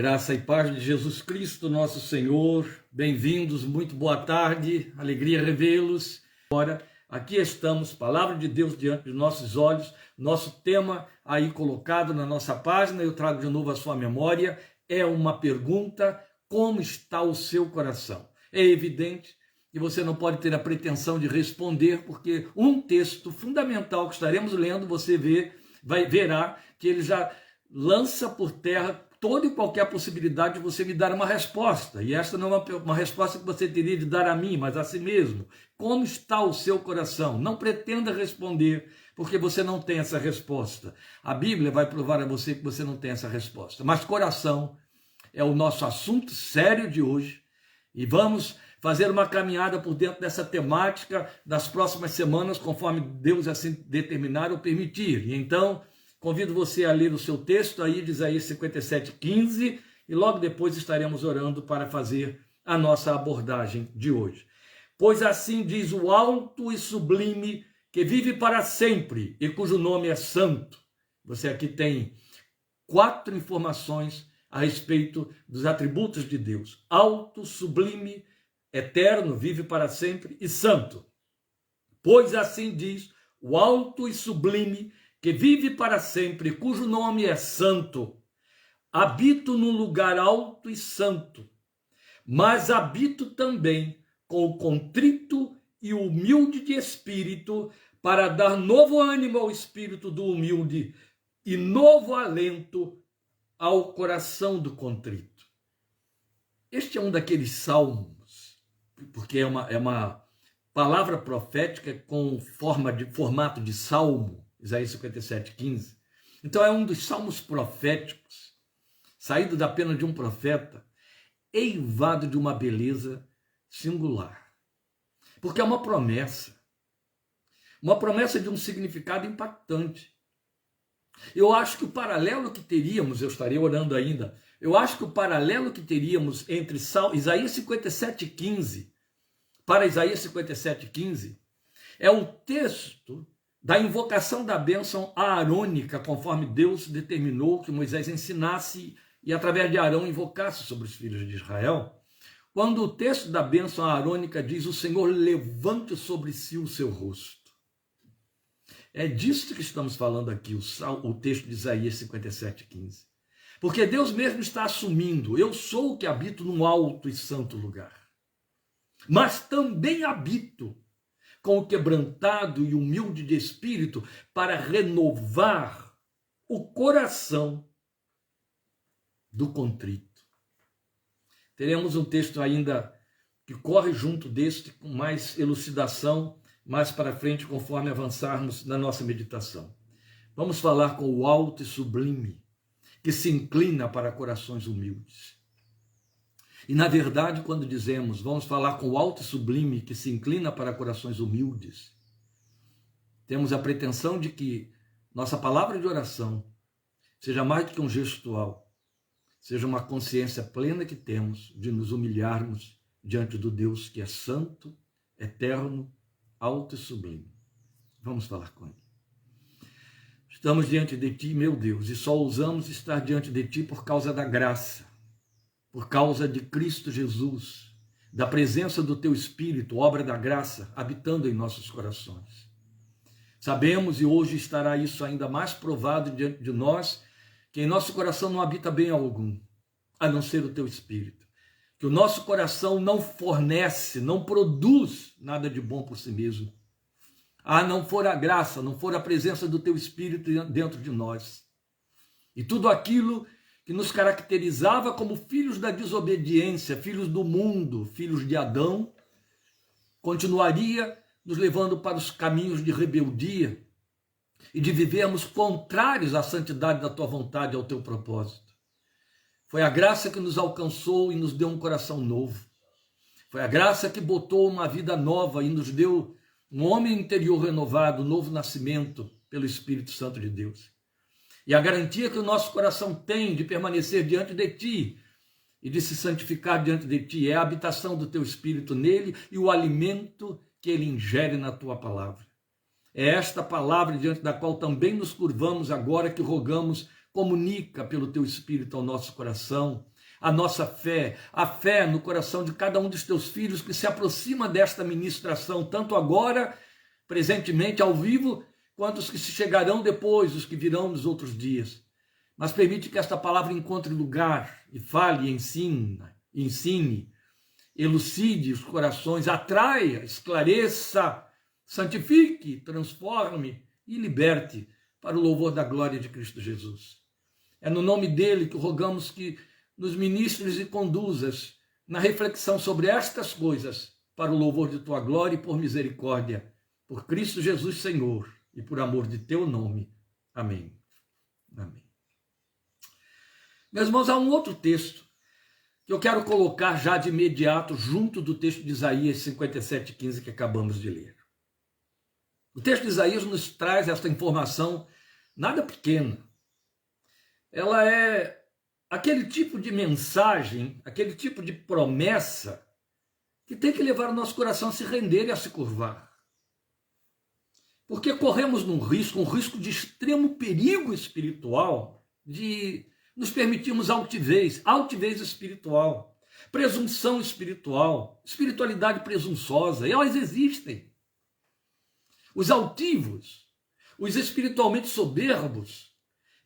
Graça e paz de Jesus Cristo, nosso Senhor. Bem-vindos, muito boa tarde, alegria revê-los. Agora, aqui estamos, palavra de Deus diante de nossos olhos, nosso tema aí colocado na nossa página, eu trago de novo a sua memória, é uma pergunta: como está o seu coração? É evidente que você não pode ter a pretensão de responder, porque um texto fundamental que estaremos lendo, você verá que ele já lança por terra toda e qualquer possibilidade de você me dar uma resposta. E esta não é uma resposta que você teria de dar a mim, mas a si mesmo. Como está o seu coração? Não pretenda responder, porque você não tem essa resposta. A Bíblia vai provar a você que você não tem essa resposta. Mas coração é o nosso assunto sério de hoje. E vamos fazer uma caminhada por dentro dessa temática das próximas semanas, conforme Deus assim determinar ou permitir. E então, convido você a ler o seu texto aí de Isaías 57:15 e logo depois estaremos orando para fazer a nossa abordagem de hoje. Pois assim diz o alto e sublime, que vive para sempre e cujo nome é santo. Você aqui tem 4 informações a respeito dos atributos de Deus: alto, sublime, eterno, vive para sempre e santo. Pois assim diz o alto e sublime, que vive para sempre, cujo nome é santo. Habito num lugar alto e santo, mas habito também com o contrito e humilde de espírito, para dar novo ânimo ao espírito do humilde e novo alento ao coração do contrito. Este é um daqueles salmos, porque é uma palavra profética com formato de salmo, Isaías 57:15. Então é um dos salmos proféticos, saído da pena de um profeta, eivado de uma beleza singular. Porque é uma promessa de um significado impactante. Eu acho que o paralelo que teríamos, eu estarei orando ainda, eu acho que o paralelo que teríamos entre Isaías 57:15 para Isaías 57:15 é o texto da invocação da bênção aarônica, conforme Deus determinou que Moisés ensinasse e através de Arão invocasse sobre os filhos de Israel. Quando o texto da bênção aarônica diz: o Senhor levante sobre si o seu rosto. É disso que estamos falando aqui, o texto de Isaías 57:15. Porque Deus mesmo está assumindo: eu sou o que habito num alto e santo lugar, mas também habito com o quebrantado e humilde de espírito, para renovar o coração do contrito. Teremos um texto ainda que corre junto deste, com mais elucidação, mais para frente, conforme avançarmos na nossa meditação. Vamos falar com o alto e sublime, que se inclina para corações humildes. E, na verdade, quando dizemos vamos falar com o alto e sublime, que se inclina para corações humildes, temos a pretensão de que nossa palavra de oração seja mais do que um gestual, seja uma consciência plena que temos de nos humilharmos diante do Deus que é santo, eterno, alto e sublime. Vamos falar com ele. Estamos diante de ti, meu Deus, e só ousamos estar diante de ti por causa da graça, por causa de Cristo Jesus, da presença do teu Espírito, obra da graça, habitando em nossos corações. Sabemos, e hoje estará isso ainda mais provado diante de nós, que em nosso coração não habita bem algum, a não ser o teu Espírito. Que o nosso coração não fornece, não produz nada de bom por si mesmo. Não for a graça, não for a presença do teu Espírito dentro de nós. E tudo aquilo que nos caracterizava como filhos da desobediência, filhos do mundo, filhos de Adão, continuaria nos levando para os caminhos de rebeldia e de vivermos contrários à santidade da tua vontade e ao teu propósito. Foi a graça que nos alcançou e nos deu um coração novo. Foi a graça que botou uma vida nova e nos deu um homem interior renovado, um novo nascimento pelo Espírito Santo de Deus. E a garantia que o nosso coração tem de permanecer diante de ti e de se santificar diante de ti é a habitação do teu Espírito nele e o alimento que ele ingere na tua palavra. É esta palavra diante da qual também nos curvamos agora, que rogamos: comunica pelo teu Espírito ao nosso coração a nossa fé, a fé no coração de cada um dos teus filhos que se aproxima desta ministração, tanto agora, presentemente, ao vivo, quanto os que se chegarão depois, os que virão nos outros dias. Mas permite que esta palavra encontre lugar e fale, ensine, elucide os corações, atraia, esclareça, santifique, transforme e liberte para o louvor da glória de Cristo Jesus. É no nome dele que rogamos que nos ministres e conduzas na reflexão sobre estas coisas para o louvor de tua glória e por misericórdia, por Cristo Jesus Senhor e por amor de teu nome. Amém. Amém. Meus irmãos, há um outro texto que eu quero colocar já de imediato junto do texto de Isaías 57:15 que acabamos de ler. O texto de Isaías nos traz esta informação nada pequena. Ela é aquele tipo de mensagem, aquele tipo de promessa que tem que levar o nosso coração a se render e a se curvar. Porque corremos um risco de extremo perigo espiritual, de nos permitirmos altivez espiritual, presunção espiritual, espiritualidade presunçosa, e elas existem. Os altivos, os espiritualmente soberbos,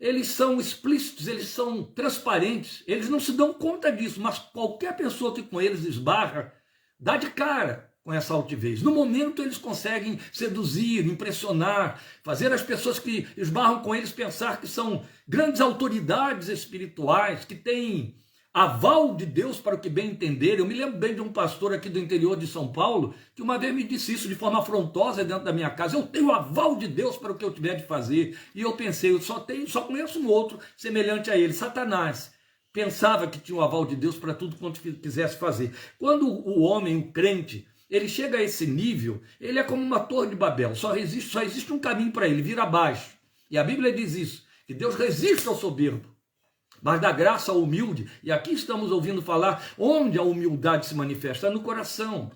eles são explícitos, eles são transparentes, eles não se dão conta disso, mas qualquer pessoa que com eles esbarra, dá de cara com essa altivez. No momento eles conseguem seduzir, impressionar, fazer as pessoas que esbarram com eles pensar que são grandes autoridades espirituais, que têm aval de Deus para o que bem entender. Eu me lembro bem de um pastor aqui do interior de São Paulo, que uma vez me disse isso de forma afrontosa dentro da minha casa: eu tenho aval de Deus para o que eu tiver de fazer. E eu pensei, eu só conheço um outro semelhante a ele, Satanás. Pensava que tinha o aval de Deus para tudo quanto quisesse fazer. Quando o homem, o crente, ele chega a esse nível, ele é como uma torre de Babel, só existe um caminho para ele, vir abaixo. E a Bíblia diz isso, que Deus resiste ao soberbo, mas dá graça ao humilde. E aqui estamos ouvindo falar onde a humildade se manifesta, no coração.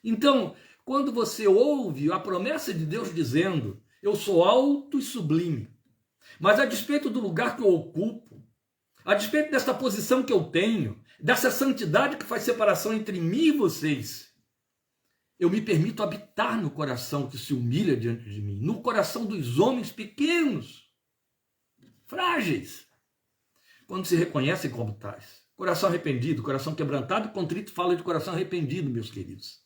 Então, quando você ouve a promessa de Deus dizendo: eu sou alto e sublime, mas a despeito do lugar que eu ocupo, a despeito desta posição que eu tenho, dessa santidade que faz separação entre mim e vocês, eu me permito habitar no coração que se humilha diante de mim, no coração dos homens pequenos, frágeis, quando se reconhecem como tais. Coração arrependido, coração quebrantado e contrito fala de coração arrependido, meus queridos.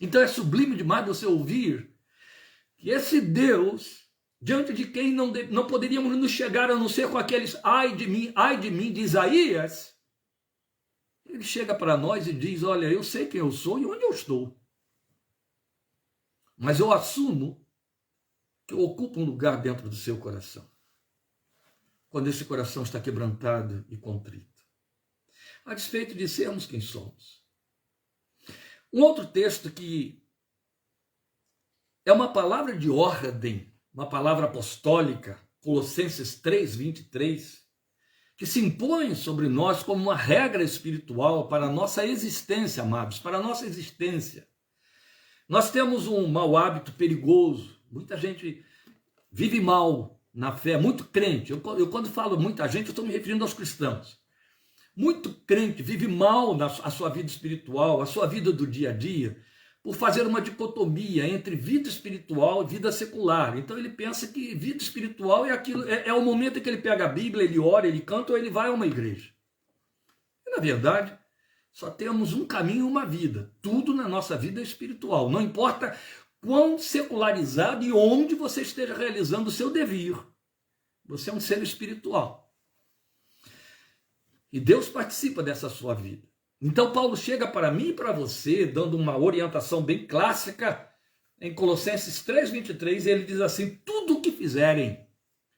Então é sublime demais você ouvir que esse Deus, diante de quem não poderíamos nos chegar a não ser com aqueles ai de mim de Isaías, ele chega para nós e diz: olha, eu sei quem eu sou e onde eu estou, mas eu assumo que eu ocupo um lugar dentro do seu coração, quando esse coração está quebrantado e contrito, a despeito de sermos quem somos. Um outro texto que é uma palavra de ordem, uma palavra apostólica, Colossenses 3:23, que se impõe sobre nós como uma regra espiritual para a nossa existência, amados, para a nossa existência. Nós temos um mau hábito perigoso, muita gente vive mal na fé, muito crente. Eu quando falo muita gente, eu estou me referindo aos cristãos. Muito crente vive mal a sua vida espiritual, a sua vida do dia a dia, por fazer uma dicotomia entre vida espiritual e vida secular. Então ele pensa que vida espiritual é aquilo, é o momento em que ele pega a Bíblia, ele ora, ele canta ou ele vai a uma igreja. E, na verdade, só temos um caminho e uma vida. Tudo na nossa vida é espiritual. Não importa quão secularizado e onde você esteja realizando o seu devir. Você é um ser espiritual. E Deus participa dessa sua vida. Então Paulo chega para mim e para você, dando uma orientação bem clássica, em Colossenses 3:23, e ele diz assim: tudo o que fizerem,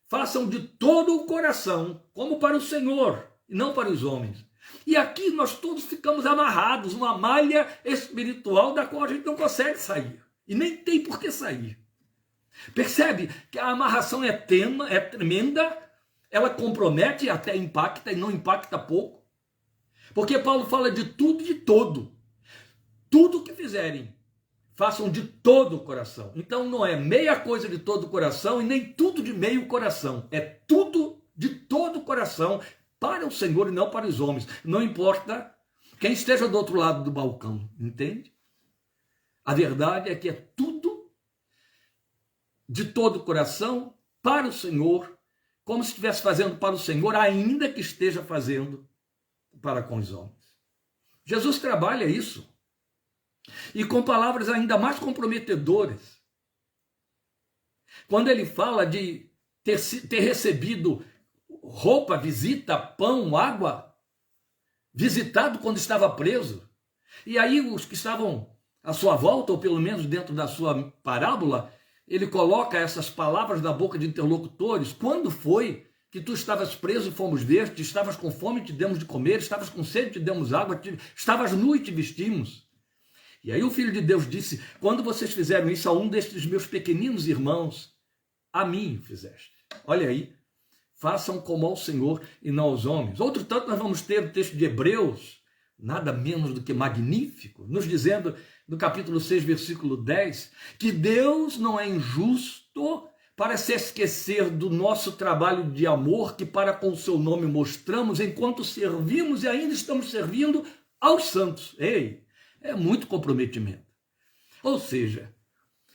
façam de todo o coração, como para o Senhor, e não para os homens. E aqui nós todos ficamos amarrados, uma malha espiritual da qual a gente não consegue sair, e nem tem por que sair. Percebe que a amarração é tremenda, ela compromete e até impacta, e não impacta pouco. Porque Paulo fala de tudo e de todo. Tudo que fizerem, façam de todo o coração. Então não é meia coisa de todo o coração e nem tudo de meio coração. É tudo de todo o coração, para o Senhor e não para os homens. Não importa quem esteja do outro lado do balcão, entende? A verdade é que é tudo de todo o coração para o Senhor, como se estivesse fazendo para o Senhor, ainda que esteja fazendo para com os homens. Jesus trabalha isso. E com palavras ainda mais comprometedoras. Quando ele fala de ter recebido roupa, visita, pão, água, visitado quando estava preso. E aí os que estavam à sua volta, ou pelo menos dentro da sua parábola, ele coloca essas palavras na boca de interlocutores. Quando foi que tu estavas preso e fomos ver-te, estavas com fome e te demos de comer, estavas com sede e te demos água, estavas nu e te vestimos? E aí o Filho de Deus disse, quando vocês fizeram isso a um destes meus pequeninos irmãos, a mim fizeste. Olha aí, façam como ao Senhor e não aos homens. Outro tanto nós vamos ter o texto de Hebreus, nada menos do que magnífico, nos dizendo, no capítulo 6, versículo 10, que Deus não é injusto para se esquecer do nosso trabalho de amor que para com o seu nome mostramos enquanto servimos e ainda estamos servindo aos santos. Ei, é muito comprometimento. Ou seja,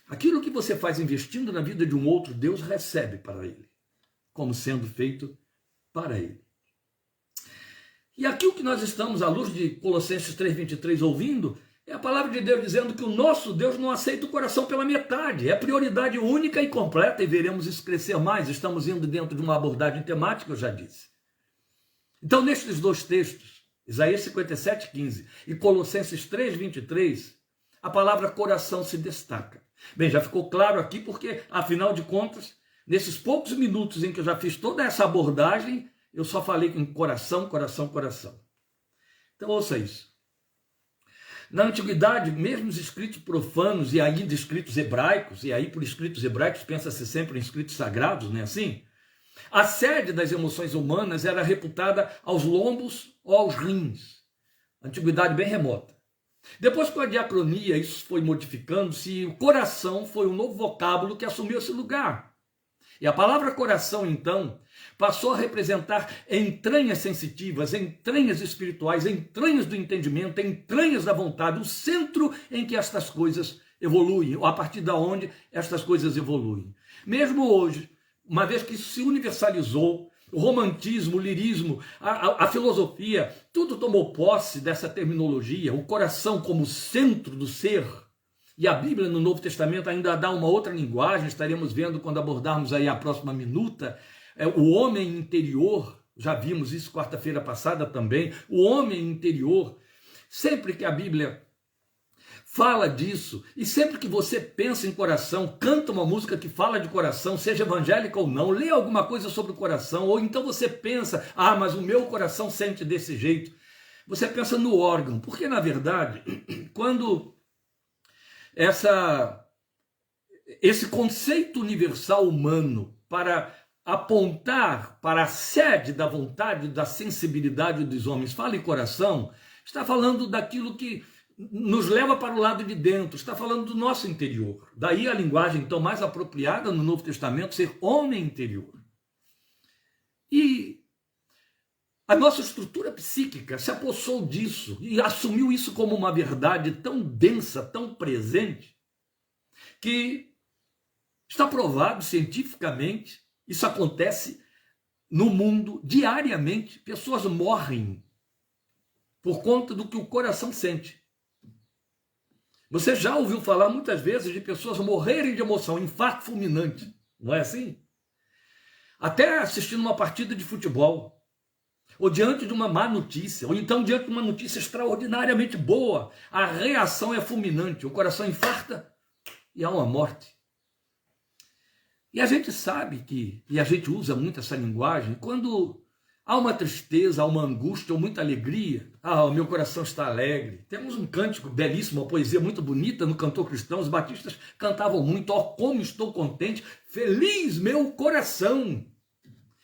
aquilo que você faz investindo na vida de um outro, Deus recebe para ele, como sendo feito para ele. E aqui o que nós estamos, à luz de Colossenses 3,23, ouvindo, é a palavra de Deus dizendo que o nosso Deus não aceita o coração pela metade. É prioridade única e completa e veremos isso crescer mais. Estamos indo dentro de uma abordagem temática, eu já disse. Então, nestes dois textos, Isaías 57,15 e Colossenses 3,23, a palavra coração se destaca. Bem, já ficou claro aqui porque, afinal de contas, nesses poucos minutos em que eu já fiz toda essa abordagem, eu só falei com coração, coração, coração. Então, ouça isso. Na antiguidade, mesmo os escritos profanos e ainda escritos hebraicos, e aí por escritos hebraicos pensa-se sempre em escritos sagrados, não é assim? A sede das emoções humanas era reputada aos lombos ou aos rins. Antiguidade bem remota. Depois, com a diacronia, isso foi modificando-se e o coração foi um novo vocábulo que assumiu esse lugar. E a palavra coração, então, passou a representar entranhas sensitivas, entranhas espirituais, entranhas do entendimento, entranhas da vontade, o centro em que estas coisas evoluem, ou a partir de onde estas coisas evoluem. Mesmo hoje, uma vez que isso se universalizou, o romantismo, o lirismo, a filosofia, tudo tomou posse dessa terminologia, o coração como centro do ser. E a Bíblia no Novo Testamento ainda dá uma outra linguagem, estaremos vendo quando abordarmos aí a próxima minuta, o homem interior, já vimos isso quarta-feira passada também, o homem interior. Sempre que a Bíblia fala disso, e sempre que você pensa em coração, canta uma música que fala de coração, seja evangélica ou não, lê alguma coisa sobre o coração, ou então você pensa, mas o meu coração sente desse jeito. Você pensa no órgão, porque na verdade, quando esse conceito universal humano para apontar para a sede da vontade, da sensibilidade dos homens, fala em coração, está falando daquilo que nos leva para o lado de dentro, está falando do nosso interior. Daí a linguagem, então, mais apropriada no Novo Testamento, ser homem interior. E a nossa estrutura psíquica se apossou disso e assumiu isso como uma verdade tão densa, tão presente, que está provado cientificamente, isso acontece no mundo diariamente, pessoas morrem por conta do que o coração sente. Você já ouviu falar muitas vezes de pessoas morrerem de emoção, infarto fulminante, não é assim? Até assistindo uma partida de futebol, ou diante de uma má notícia, ou então diante de uma notícia extraordinariamente boa, a reação é fulminante, o coração infarta e há uma morte. E a gente sabe que, e a gente usa muito essa linguagem, quando há uma tristeza, há uma angústia ou muita alegria, o meu coração está alegre. Temos um cântico belíssimo, uma poesia muito bonita no cantor cristão, os batistas cantavam muito, como estou contente, feliz meu coração,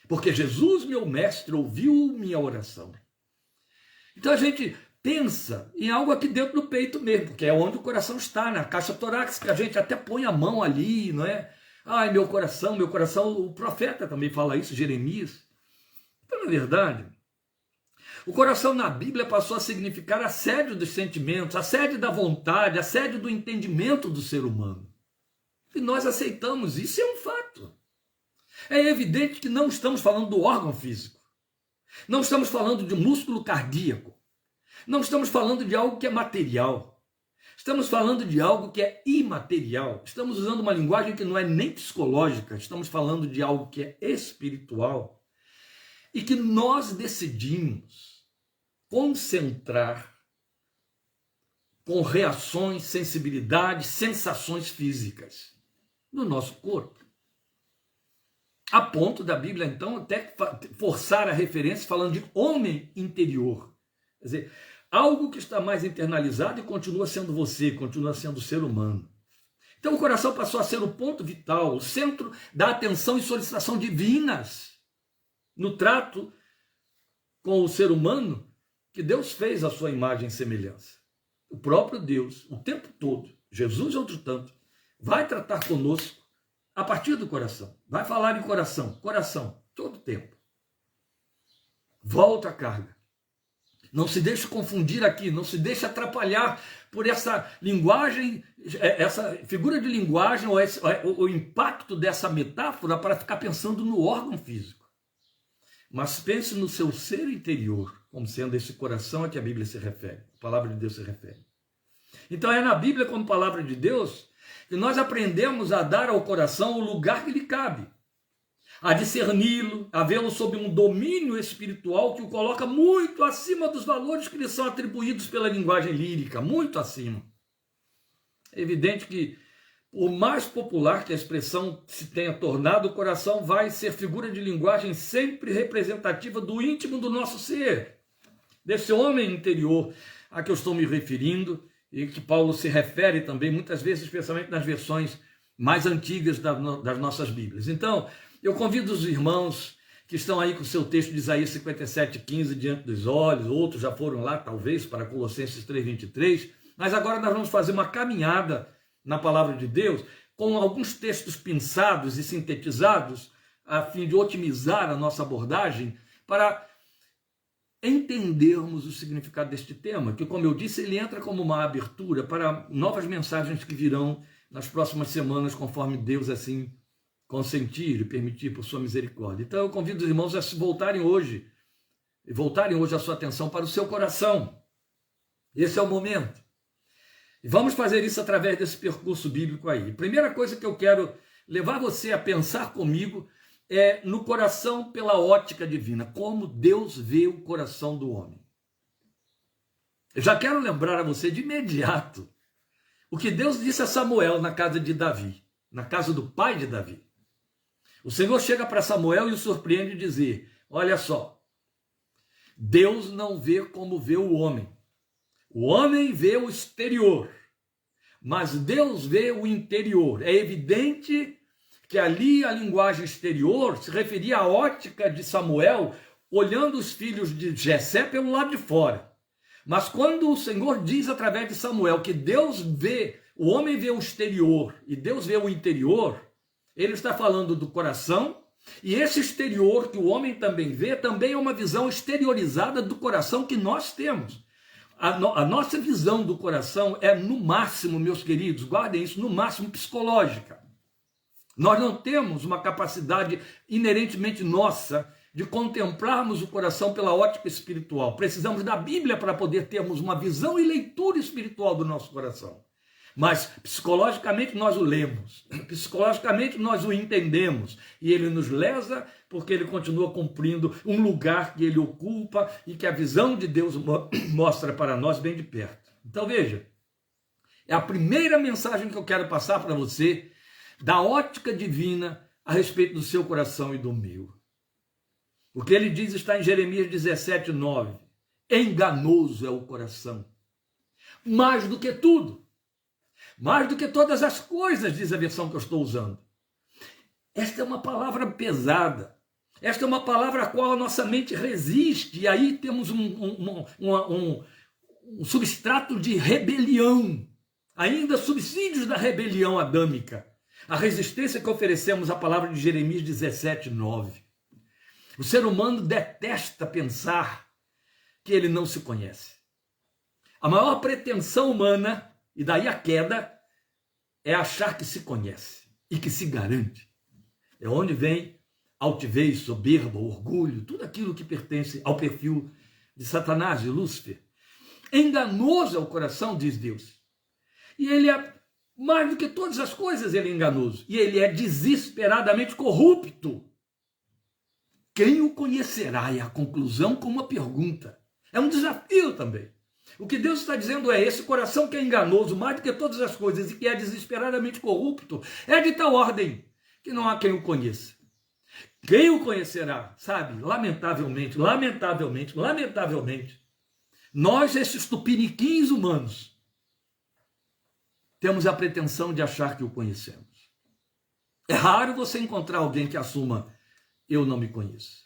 porque Jesus, meu mestre, ouviu minha oração. Então a gente pensa em algo aqui dentro do peito mesmo, porque é onde o coração está, na caixa torácica, a gente até põe a mão ali, não é? Ai, meu coração, o profeta também fala isso, Jeremias. Então, na verdade, O coração na Bíblia passou a significar a sede dos sentimentos, a sede da vontade, a sede do entendimento do ser humano. E nós aceitamos isso, é um fato. É evidente que não estamos falando do órgão físico. Não estamos falando de músculo cardíaco. Não estamos falando de algo que é material. Estamos falando de algo que é imaterial. Estamos usando uma linguagem que não é nem psicológica. Estamos falando de algo que é espiritual. E que nós decidimos concentrar com reações, sensibilidades, sensações físicas no nosso corpo. A ponto da Bíblia, então, até forçar a referência falando de homem interior. Quer dizer, algo que está mais internalizado e continua sendo você, continua sendo o ser humano. Então o coração passou a ser o ponto vital, o centro da atenção e solicitação divinas no trato com o ser humano que Deus fez à sua imagem e semelhança. O próprio Deus, o tempo todo, Jesus, outro tanto, vai tratar conosco a partir do coração. Vai falar em coração, todo tempo. Volta a carga. Não se deixe confundir aqui, não se deixe atrapalhar por essa linguagem, essa figura de linguagem, ou o impacto dessa metáfora para ficar pensando no órgão físico. Mas pense no seu ser interior, como sendo esse coração a que a Bíblia se refere, a palavra de Deus se refere. Então é na Bíblia, como palavra de Deus, que nós aprendemos a dar ao coração o lugar que lhe cabe, a discerni-lo, a vê-lo sob um domínio espiritual que o coloca muito acima dos valores que lhe são atribuídos pela linguagem lírica, muito acima. É evidente que, por mais popular que a expressão se tenha tornado, o coração vai ser figura de linguagem sempre representativa do íntimo do nosso ser, desse homem interior a que eu estou me referindo, e que Paulo se refere também, muitas vezes, especialmente nas versões mais antigas das nossas Bíblias. Então, eu convido os irmãos que estão aí com o seu texto de Isaías 57:15 diante dos olhos, outros já foram lá, talvez, para Colossenses 3:23, mas agora nós vamos fazer uma caminhada na palavra de Deus, com alguns textos pinçados e sintetizados, a fim de otimizar a nossa abordagem, para entendermos o significado deste tema, que, como eu disse, ele entra como uma abertura para novas mensagens que virão nas próximas semanas, conforme Deus assim consentir e permitir por sua misericórdia. Então eu convido os irmãos a se voltarem hoje a sua atenção para o seu coração. Esse é o momento. E vamos fazer isso através desse percurso bíblico aí. Primeira coisa que eu quero levar você a pensar comigo é no coração pela ótica divina, como Deus vê o coração do homem. Eu já quero lembrar a você de imediato o que Deus disse a Samuel na casa de Davi, na casa do pai de Davi. O Senhor chega para Samuel e o surpreende dizer: olha só, Deus não vê como vê o homem. O homem vê o exterior, mas Deus vê o interior. É evidente que ali a linguagem exterior se referia à ótica de Samuel, olhando os filhos de Jessé pelo lado de fora. Mas quando o Senhor diz através de Samuel que Deus vê, o homem vê o exterior e Deus vê o interior, ele está falando do coração, e esse exterior que o homem também vê, também é uma visão exteriorizada do coração que nós temos. A nossa visão do coração é, no máximo, meus queridos, guardem isso, no máximo psicológica. Nós não temos uma capacidade inerentemente nossa de contemplarmos o coração pela ótica espiritual. Precisamos da Bíblia para poder termos uma visão e leitura espiritual do nosso coração. Mas psicologicamente nós o lemos, psicologicamente nós o entendemos, e ele nos lesa porque ele continua cumprindo um lugar que ele ocupa e que a visão de Deus mostra para nós bem de perto. Então veja, é a primeira mensagem que eu quero passar para você, da ótica divina a respeito do seu coração e do meu. O que ele diz está em Jeremias 17:9. Enganoso é o coração, mais do que tudo, mais do que todas as coisas, diz a versão que eu estou usando. Esta é uma palavra pesada. Esta é uma palavra a qual a nossa mente resiste. E aí temos um substrato de rebelião. Ainda subsídios da rebelião adâmica. A resistência que oferecemos à palavra de Jeremias 17:9. O ser humano detesta pensar que ele não se conhece. A maior pretensão humana, e daí a queda, é achar que se conhece e que se garante. É onde vem altivez, soberba, orgulho, tudo aquilo que pertence ao perfil de Satanás, de Lúcifer. Enganoso é o coração, diz Deus. E ele é, mais do que todas as coisas, ele é enganoso. E ele é desesperadamente corrupto. Quem o conhecerá? É a conclusão com uma pergunta. É um desafio também. O que Deus está dizendo é, esse coração que é enganoso, mais do que todas as coisas, e que é desesperadamente corrupto, é de tal ordem que não há quem o conheça. Quem o conhecerá? Sabe, lamentavelmente, nós, esses tupiniquins humanos, temos a pretensão de achar que o conhecemos. É raro você encontrar alguém que assuma, eu não me conheço.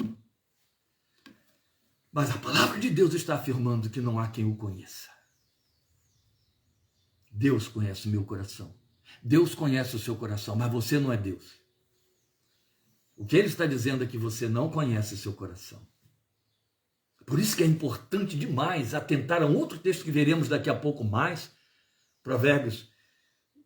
Mas a palavra de Deus está afirmando que não há quem o conheça. Deus conhece o meu coração. Deus conhece o seu coração, mas você não é Deus. O que ele está dizendo é que você não conhece seu coração. Por isso que é importante demais atentar a um outro texto que veremos daqui a pouco mais, Provérbios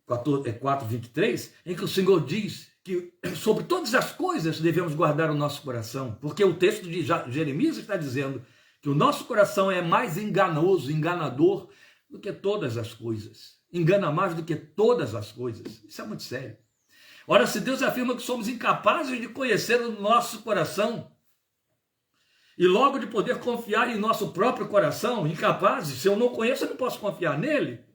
4, 23, em que o Senhor diz que sobre todas as coisas devemos guardar o nosso coração, porque o texto de Jeremias está dizendo que o nosso coração é mais enganoso, enganador do que todas as coisas. Engana mais do que todas as coisas. Isso é muito sério. Ora, se Deus afirma que somos incapazes de conhecer o nosso coração e logo de poder confiar em nosso próprio coração, incapazes, se eu não conheço, eu não posso confiar nele,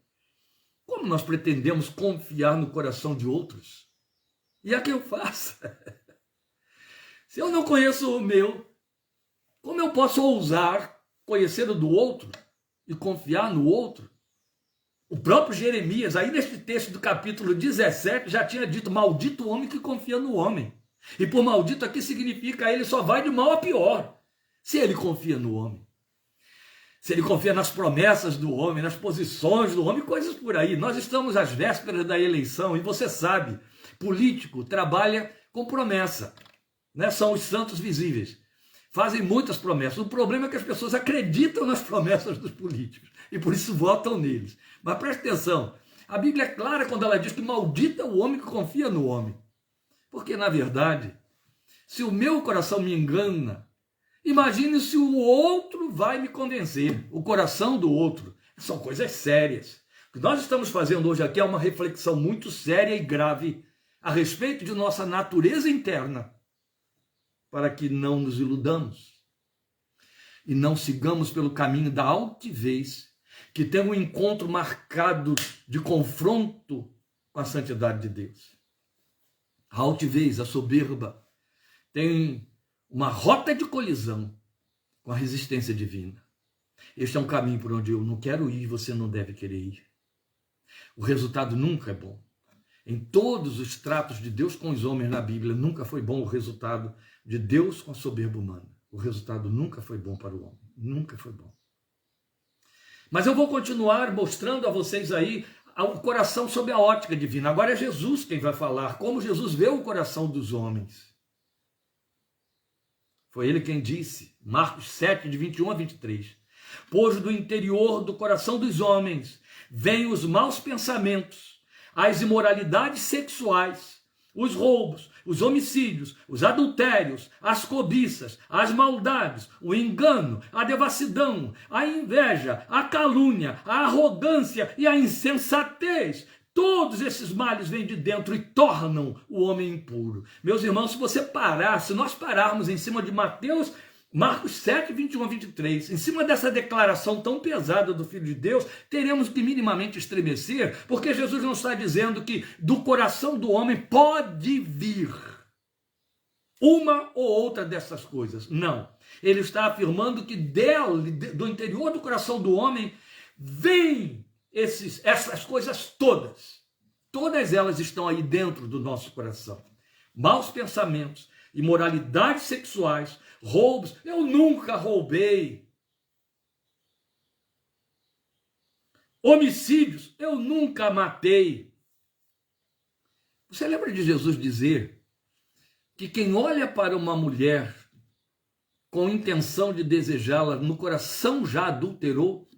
como nós pretendemos confiar no coração de outros? E a quem eu faço? Se eu não conheço o meu, como eu posso ousar conhecer o do outro e confiar no outro? O próprio Jeremias, aí neste texto do capítulo 17, já tinha dito, maldito o homem que confia no homem. E por maldito aqui significa ele só vai de mal a pior, se ele confia no homem. Se ele confia nas promessas do homem, nas posições do homem, coisas por aí. Nós estamos às vésperas da eleição e você sabe, político trabalha com promessa, né? São os santos visíveis. Fazem muitas promessas. O problema é que as pessoas acreditam nas promessas dos políticos e por isso votam neles. Mas preste atenção, a Bíblia é clara quando ela diz que maldito é o homem que confia no homem. Porque, na verdade, se o meu coração me engana, imagine se o outro vai me convencer, o coração do outro. São coisas sérias. O que nós estamos fazendo hoje aqui é uma reflexão muito séria e grave a respeito de nossa natureza interna, para que não nos iludamos e não sigamos pelo caminho da altivez, que tem um encontro marcado de confronto com a santidade de Deus. A altivez, a soberba, tem uma rota de colisão com a resistência divina. Este é um caminho por onde eu não quero ir e você não deve querer ir. O resultado nunca é bom. Em todos os tratos de Deus com os homens na Bíblia, nunca foi bom o resultado de Deus com a soberba humana. O resultado nunca foi bom para o homem. Nunca foi bom. Mas eu vou continuar mostrando a vocês aí o coração sob a ótica divina. Agora é Jesus quem vai falar, como Jesus vê o coração dos homens. Foi ele quem disse, Marcos 7, de 21 a 23. Pois do interior do coração dos homens vêm os maus pensamentos, as imoralidades sexuais, os roubos, os homicídios, os adultérios, as cobiças, as maldades, o engano, a devassidão, a inveja, a calúnia, a arrogância e a insensatez. Todos esses males vêm de dentro e tornam o homem impuro. Meus irmãos, se nós pararmos em cima de Marcos 7, 21 a 23, em cima dessa declaração tão pesada do Filho de Deus, teremos que minimamente estremecer, porque Jesus não está dizendo que do coração do homem pode vir uma ou outra dessas coisas. Não. Ele está afirmando que do interior do coração do homem vem essas coisas todas. Todas elas estão aí dentro do nosso coração. Maus pensamentos, imoralidades sexuais, roubos. Eu nunca roubei. Homicídios. Eu nunca matei. Você lembra de Jesus dizer que quem olha para uma mulher com intenção de desejá-la, no coração já adulterou.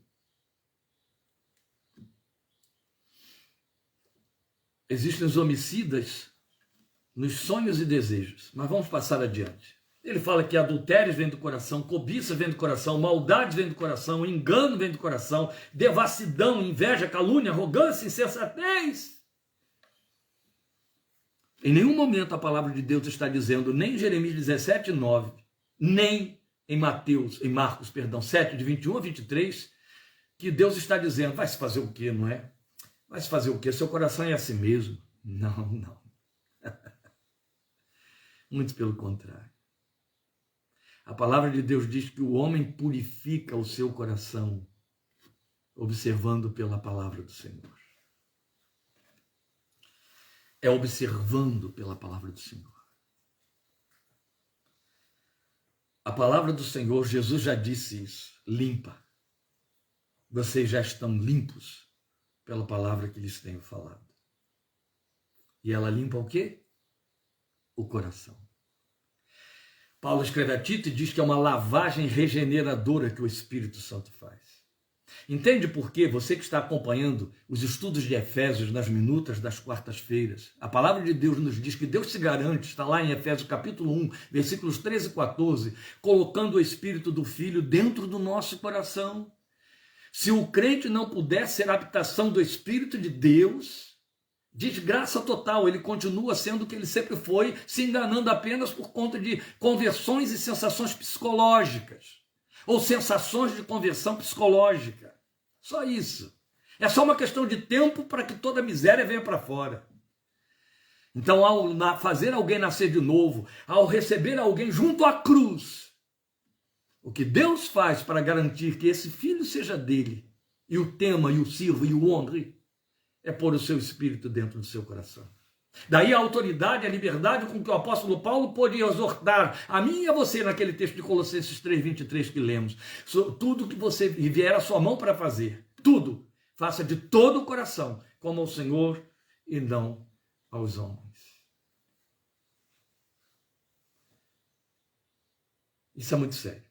Existem os homicidas nos sonhos e desejos, mas vamos passar adiante. Ele fala que adultérios vem do coração, cobiça vem do coração, maldade vem do coração, engano vem do coração, devassidão, inveja, calúnia, arrogância, insensatez. Em nenhum momento a palavra de Deus está dizendo, nem em Jeremias 17:9, nem em Marcos 7, de 21 a 23, que Deus está dizendo, vai se fazer o quê, não é? Vai se fazer o quê? Seu coração é assim mesmo. Não, não. Muito pelo contrário. A palavra de Deus diz que o homem purifica o seu coração, observando pela palavra do Senhor. É observando pela palavra do Senhor. A palavra do Senhor, Jesus já disse isso, limpa. Vocês já estão limpos pela palavra que lhes tenho falado. E ela limpa o quê? O coração. Paulo escreve a Tito e diz que é uma lavagem regeneradora que o Espírito Santo faz. Entende por quê? Você que está acompanhando os estudos de Efésios nas minutas das quartas-feiras, a palavra de Deus nos diz que Deus se garante, está lá em Efésios capítulo 1, versículos 13 e 14, colocando o Espírito do Filho dentro do nosso coração. Se o crente não puder ser a habitação do Espírito de Deus, desgraça total, ele continua sendo o que ele sempre foi, se enganando apenas por conta de conversões e sensações psicológicas, ou sensações de conversão psicológica. Só isso. É só uma questão de tempo para que toda a miséria venha para fora. Então, ao fazer alguém nascer de novo, ao receber alguém junto à cruz, o que Deus faz para garantir que esse filho seja dele, e o tema, e o sirva, e o honre, é pôr o seu espírito dentro do seu coração. Daí a autoridade e a liberdade com que o apóstolo Paulo pôde exortar a mim e a você naquele texto de Colossenses 3:23 que lemos. Tudo que você vier à sua mão para fazer, tudo, faça de todo o coração, como ao Senhor e não aos homens. Isso é muito sério.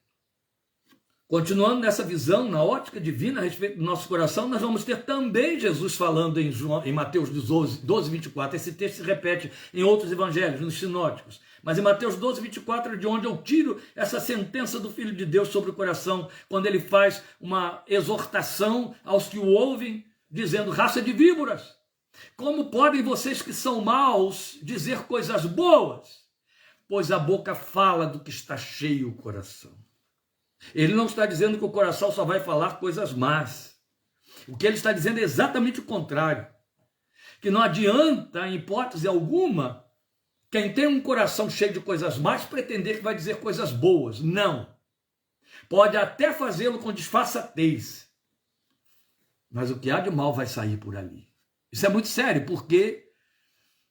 Continuando nessa visão, na ótica divina a respeito do nosso coração, nós vamos ter também Jesus falando em Mateus 12:24. Esse texto se repete em outros evangelhos, nos sinóticos. Mas em Mateus 12:24 é de onde eu tiro essa sentença do Filho de Deus sobre o coração, quando ele faz uma exortação aos que o ouvem, dizendo, raça de víboras, como podem vocês que são maus dizer coisas boas? Pois a boca fala do que está cheio o coração. Ele não está dizendo que o coração só vai falar coisas más. O que ele está dizendo é exatamente o contrário. Que não adianta, em hipótese alguma, quem tem um coração cheio de coisas más pretender que vai dizer coisas boas. Não. Pode até fazê-lo com disfarçatez. Mas o que há de mal vai sair por ali. Isso é muito sério, porque,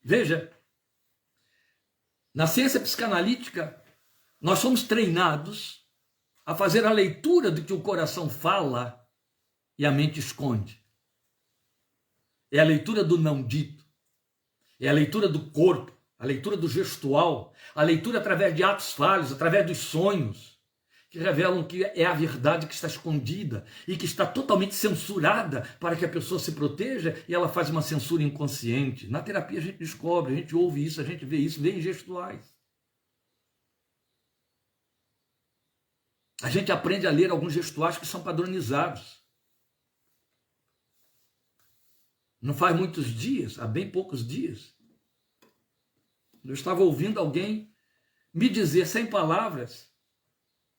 veja, na ciência psicanalítica, nós somos treinados a fazer a leitura do que o coração fala e a mente esconde. É a leitura do não dito, é a leitura do corpo, a leitura do gestual, a leitura através de atos falhos, através dos sonhos, que revelam que é a verdade que está escondida e que está totalmente censurada para que a pessoa se proteja, e ela faz uma censura inconsciente. Na terapia a gente descobre, a gente ouve isso, a gente vê isso, vê em gestuais. A gente aprende a ler alguns gestuais que são padronizados. Não faz muitos dias, há bem poucos dias, eu estava ouvindo alguém me dizer, sem palavras,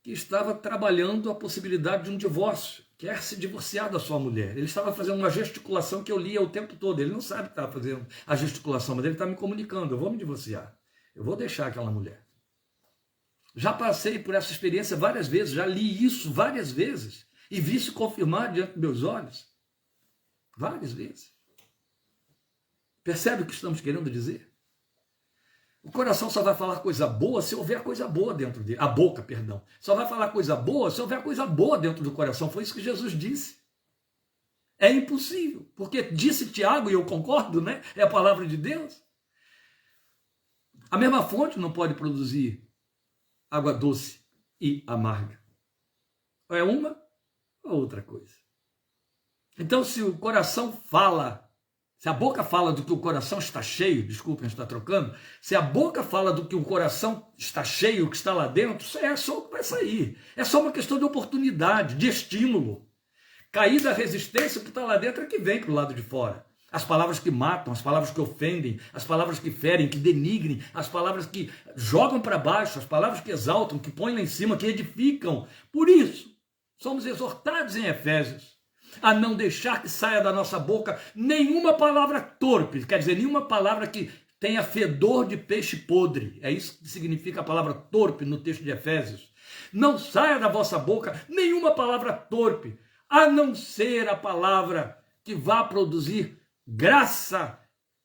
que estava trabalhando a possibilidade de um divórcio, quer se divorciar da sua mulher. Ele estava fazendo uma gesticulação que eu lia o tempo todo. Ele não sabe que estava fazendo a gesticulação, mas ele está me comunicando, eu vou me divorciar, eu vou deixar aquela mulher. Já passei por essa experiência várias vezes, já li isso várias vezes e vi se confirmar diante dos meus olhos. Várias vezes. Percebe o que estamos querendo dizer? O coração só vai falar coisa boa se houver coisa boa dentro dele. A boca, perdão. Só vai falar coisa boa se houver coisa boa dentro do coração. Foi isso que Jesus disse. É impossível, porque disse Tiago, e eu concordo, né? É a palavra de Deus. A mesma fonte não pode produzir água doce e amarga. Ou é uma ou outra coisa. Então, se o coração fala, se a boca fala do que o coração está cheio, desculpem, está trocando, se a boca fala do que o coração está cheio, o que está lá dentro, é só o que vai sair. É só uma questão de oportunidade, de estímulo. Cair da resistência, o que está lá dentro é que vem para o lado de fora. As palavras que matam, as palavras que ofendem, as palavras que ferem, que denigrem, as palavras que jogam para baixo, as palavras que exaltam, que põem lá em cima, que edificam. Por isso, somos exortados em Efésios a não deixar que saia da nossa boca nenhuma palavra torpe, quer dizer, nenhuma palavra que tenha fedor de peixe podre. É isso que significa a palavra torpe no texto de Efésios. Não saia da vossa boca nenhuma palavra torpe, a não ser a palavra que vá produzir graça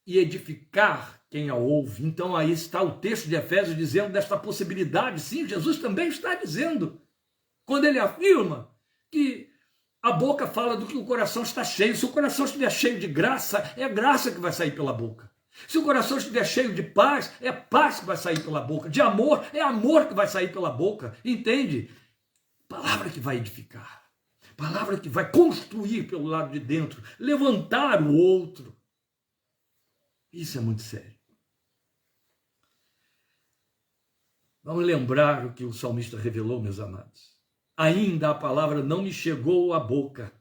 e edificar quem a ouve. Então aí está o texto de Efésios dizendo desta possibilidade. Sim, Jesus também está dizendo, quando ele afirma que a boca fala do que o coração está cheio. Se o coração estiver cheio de graça, é graça que vai sair pela boca. Se o coração estiver cheio de paz, é paz que vai sair pela boca. De amor, é amor que vai sair pela boca. Entende? Palavra que vai edificar. Palavra que vai construir pelo lado de dentro, levantar o outro. Isso é muito sério. Vamos lembrar o que o salmista revelou, meus amados. Ainda a palavra não me chegou à boca,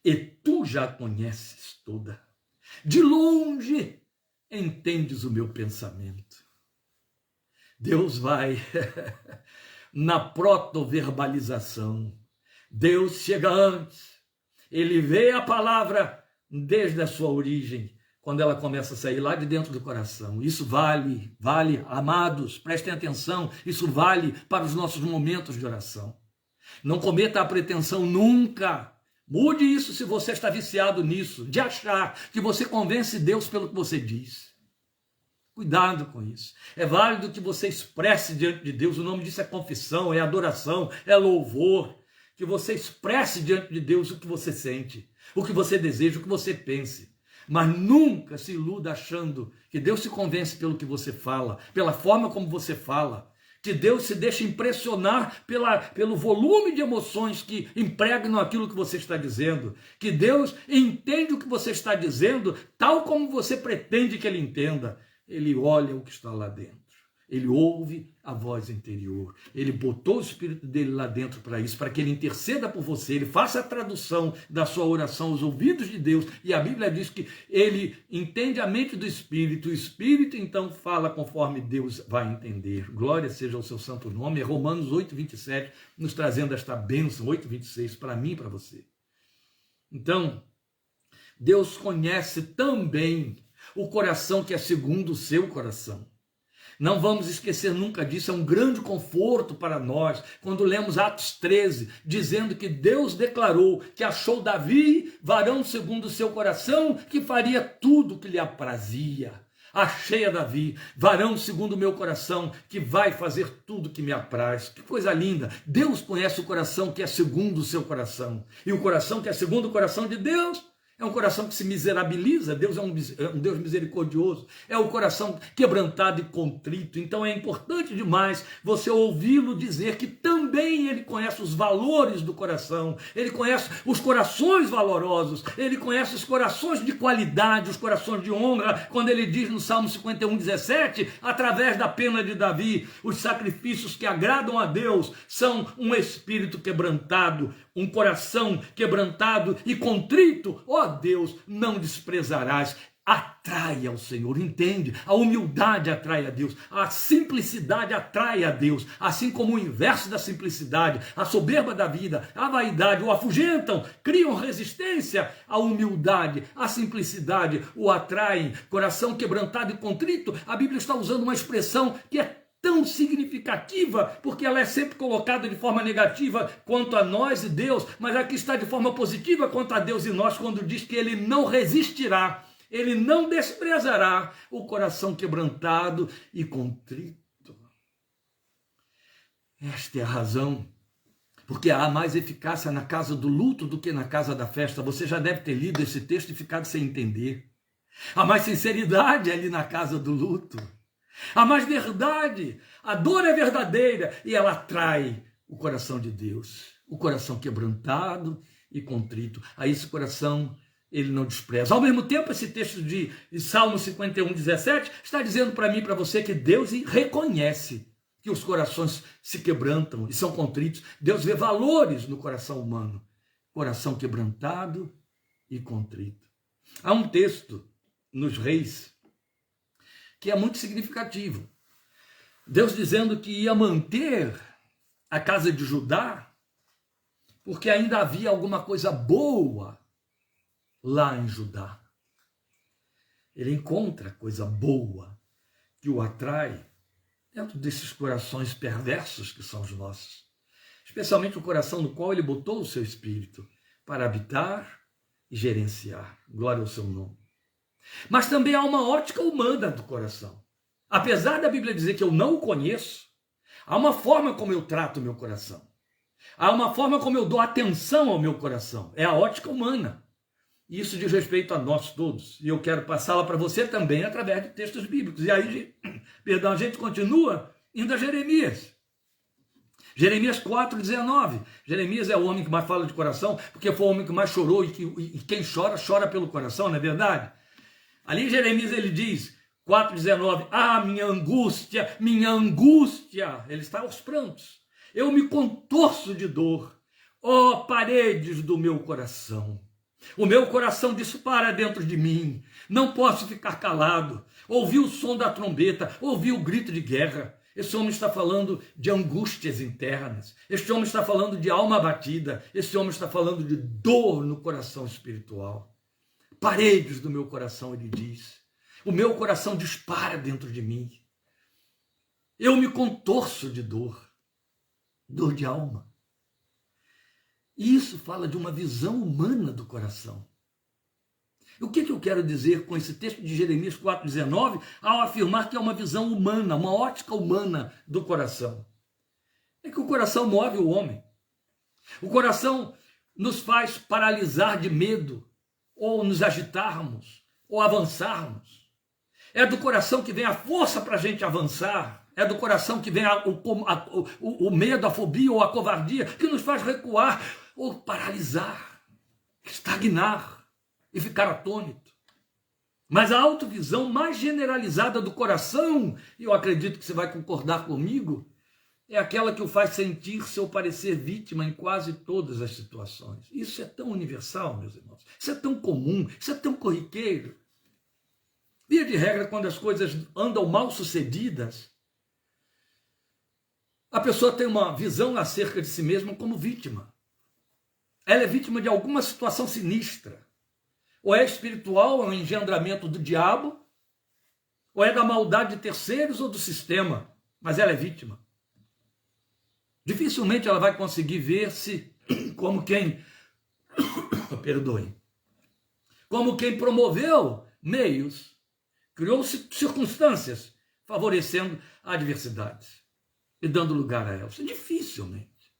e tu já a conheces toda. De longe entendes o meu pensamento. Deus vai na protoverbalização. Deus chega antes, ele vê a palavra desde a sua origem, quando ela começa a sair lá de dentro do coração. Isso vale, amados, prestem atenção, isso vale para os nossos momentos de oração. Não cometa a pretensão nunca, mude isso se você está viciado nisso, de achar que você convence Deus pelo que você diz. Cuidado com isso. É válido que você expresse diante de Deus, o nome disso é confissão, é adoração, é louvor. Que você expresse diante de Deus o que você sente, o que você deseja, o que você pense. Mas nunca se iluda achando que Deus se convence pelo que você fala, pela forma como você fala, que Deus se deixa impressionar pelo volume de emoções que impregnam aquilo que você está dizendo, que Deus entende o que você está dizendo tal como você pretende que Ele entenda. Ele olha o que está lá dentro. Ele ouve a voz interior. Ele botou o Espírito dele lá dentro para isso, para que ele interceda por você. Ele faça a tradução da sua oração aos ouvidos de Deus. E a Bíblia diz que ele entende a mente do Espírito. O Espírito, então, fala conforme Deus vai entender. Glória seja ao seu santo nome. É Romanos 8:27, nos trazendo esta bênção, 8:26, para mim e para você. Então, Deus conhece também o coração que é segundo o seu coração. Não vamos esquecer nunca disso, é um grande conforto para nós, quando lemos Atos 13, dizendo que Deus declarou que achou Davi, varão segundo o seu coração, que faria tudo o que lhe aprazia. Achei a Davi, varão segundo o meu coração, que vai fazer tudo o que me apraz. Que coisa linda! Deus conhece o coração que é segundo o seu coração. E o coração que é segundo o coração de Deus é um coração que se miserabiliza. Deus é um Deus misericordioso. É um coração quebrantado e contrito. Então é importante demais você ouvi-lo dizer que também ele conhece os valores do coração. Ele conhece os corações valorosos. Ele conhece os corações de qualidade, os corações de honra. Quando ele diz no Salmo 51:17, através da pena de Davi, os sacrifícios que agradam a Deus são um espírito quebrantado, um coração quebrantado e contrito. Ó Deus, não desprezarás. Atrai ao Senhor, entende? A humildade atrai a Deus, a simplicidade atrai a Deus, assim como o inverso da simplicidade, a soberba da vida, a vaidade o afugentam, criam resistência. A humildade, a simplicidade o atraem. Coração quebrantado e contrito, a Bíblia está usando uma expressão que é tão significativa, porque ela é sempre colocada de forma negativa quanto a nós e Deus, mas aqui está de forma positiva quanto a Deus e nós, quando diz que ele não resistirá, ele não desprezará o coração quebrantado e contrito. Esta é a razão, porque há mais eficácia na casa do luto do que na casa da festa. Você já deve ter lido esse texto e ficado sem entender. Há mais sinceridade ali na casa do luto. Há mais verdade, a dor é verdadeira e ela atrai o coração de Deus, o coração quebrantado e contrito. A esse coração ele não despreza. Ao mesmo tempo, esse texto de Salmo 51, 17, está dizendo para mim e para você que Deus reconhece que os corações se quebrantam e são contritos. Deus vê valores no coração humano. Coração quebrantado e contrito. Há um texto nos Reis que é muito significativo. Deus dizendo que ia manter a casa de Judá porque ainda havia alguma coisa boa lá em Judá. Ele encontra coisa boa que o atrai dentro desses corações perversos que são os nossos. Especialmente o coração no qual ele botou o seu espírito para habitar e gerenciar. Glória ao seu nome. Mas também há uma ótica humana do coração. Apesar da Bíblia dizer que eu não o conheço, há uma forma como eu trato o meu coração. Há uma forma como eu dou atenção ao meu coração. É a ótica humana. E isso diz respeito a nós todos. E eu quero passá-la para você também através de textos bíblicos. E aí, a gente continua indo a Jeremias. Jeremias 4,19. Jeremias é o homem que mais fala de coração, porque foi o homem que mais chorou, e quem chora, chora pelo coração, não é verdade? Ali em Jeremias ele diz, 4,19, minha angústia, ele está aos prantos, eu me contorço de dor, ó paredes do meu coração. O meu coração dispara dentro de mim, não posso ficar calado, ouvi o som da trombeta, ouvi o grito de guerra. Esse homem está falando de angústias internas, este homem está falando de alma abatida, esse homem está falando de dor no coração espiritual. Paredes do meu coração, ele diz, o meu coração dispara dentro de mim, eu me contorço de dor de alma. E isso fala de uma visão humana do coração. O que eu quero dizer com esse texto de Jeremias 4,19 ao afirmar que é uma visão humana, uma ótica humana do coração? É que o coração move o homem. O coração nos faz paralisar de medo, ou nos agitarmos, ou avançarmos. É do coração que vem a força para a gente avançar. É do coração que vem o medo, a fobia ou a covardia, que nos faz recuar ou paralisar, estagnar e ficar atônito. Mas a autovisão mais generalizada do coração, e eu acredito que você vai concordar comigo, é aquela que o faz sentir-se ou parecer vítima em quase todas as situações. Isso é tão universal, meus irmãos. Isso é tão comum, isso é tão corriqueiro. Via de regra, quando as coisas andam mal sucedidas, a pessoa tem uma visão acerca de si mesma como vítima. Ela é vítima de alguma situação sinistra. Ou é espiritual, é um engendramento do diabo, ou é da maldade de terceiros ou do sistema, mas ela é vítima. Dificilmente ela vai conseguir ver-se como quem, como quem promoveu meios, criou circunstâncias, favorecendo adversidades e dando lugar a elas. Dificilmente.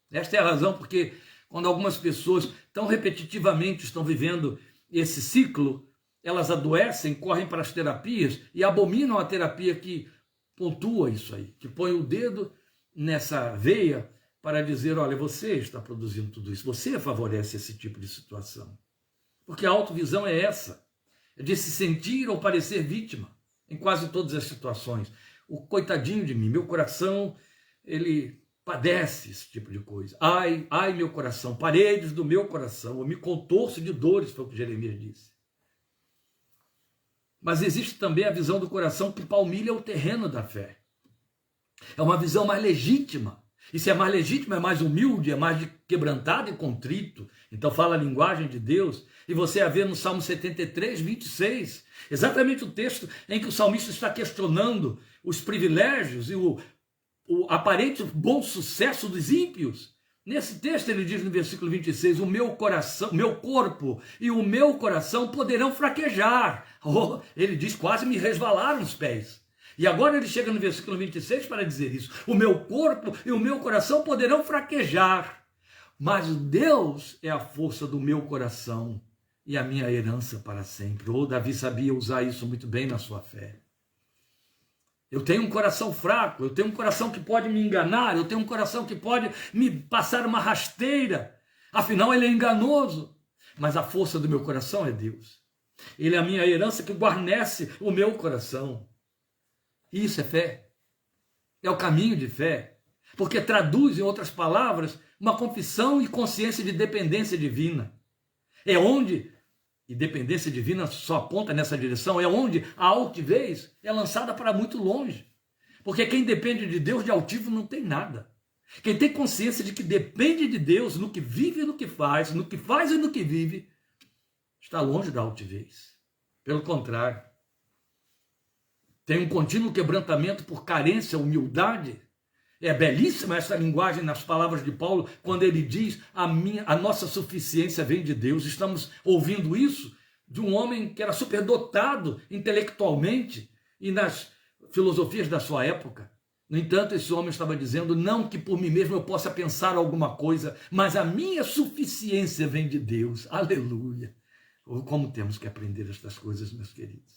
Esta é a razão porque quando algumas pessoas tão repetitivamente estão vivendo esse ciclo, elas adoecem, correm para as terapias e abominam a terapia que pontua isso aí, que põe o dedo nessa veia para dizer, olha, você está produzindo tudo isso, você favorece esse tipo de situação. Porque a autovisão é essa, é de se sentir ou parecer vítima em quase todas as situações. O coitadinho de mim, meu coração, ele padece esse tipo de coisa. Ai, meu coração, paredes do meu coração, eu me contorço de dores, foi o que Jeremias disse. Mas existe também a visão do coração que palmilha o terreno da fé. É uma visão mais legítima. E se é mais legítimo, é mais humilde, é mais quebrantado e contrito. Então fala a linguagem de Deus. E você a vê no Salmo 73, 26. Exatamente o texto em que o salmista está questionando os privilégios e o aparente bom sucesso dos ímpios. Nesse texto ele diz no versículo 26, o meu coração, meu corpo e o meu coração poderão fraquejar. Oh, ele diz, quase me resvalaram os pés. E agora ele chega no versículo 26 para dizer isso. O meu corpo e o meu coração poderão fraquejar, mas Deus é a força do meu coração e a minha herança para sempre. Oh, Davi sabia usar isso muito bem na sua fé. Eu tenho um coração fraco, eu tenho um coração que pode me enganar, eu tenho um coração que pode me passar uma rasteira. Afinal, ele é enganoso. Mas a força do meu coração é Deus. Ele é a minha herança que guarnece o meu coração. Isso é fé. É o caminho de fé. Porque traduz, em outras palavras, uma confissão e consciência de dependência divina. É onde, e dependência divina só aponta nessa direção, é onde a altivez é lançada para muito longe. Porque quem depende de Deus, de altivo não tem nada. Quem tem consciência de que depende de Deus no que vive e no que faz e no que vive, está longe da altivez. Pelo contrário, tem um contínuo quebrantamento por carência, humildade. É belíssima essa linguagem nas palavras de Paulo, quando ele diz, a nossa suficiência vem de Deus. Estamos ouvindo isso de um homem que era superdotado intelectualmente e nas filosofias da sua época. No entanto, esse homem estava dizendo, não que por mim mesmo eu possa pensar alguma coisa, mas a minha suficiência vem de Deus. Aleluia! Como temos que aprender estas coisas, meus queridos.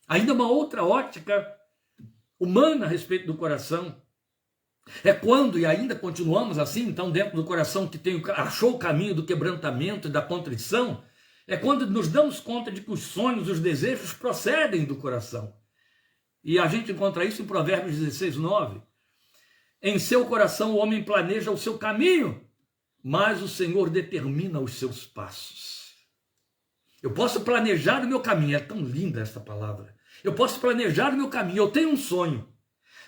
Ainda uma outra ótica humana a respeito do coração. É quando, e ainda continuamos assim, então dentro do coração que achou o caminho do quebrantamento e da contrição, é quando nos damos conta de que os sonhos, os desejos procedem do coração. E a gente encontra isso em Provérbios 16:9. Em seu coração o homem planeja o seu caminho, mas o Senhor determina os seus passos. Eu posso planejar o meu caminho, é tão linda essa palavra. Eu posso planejar o meu caminho, eu tenho um sonho.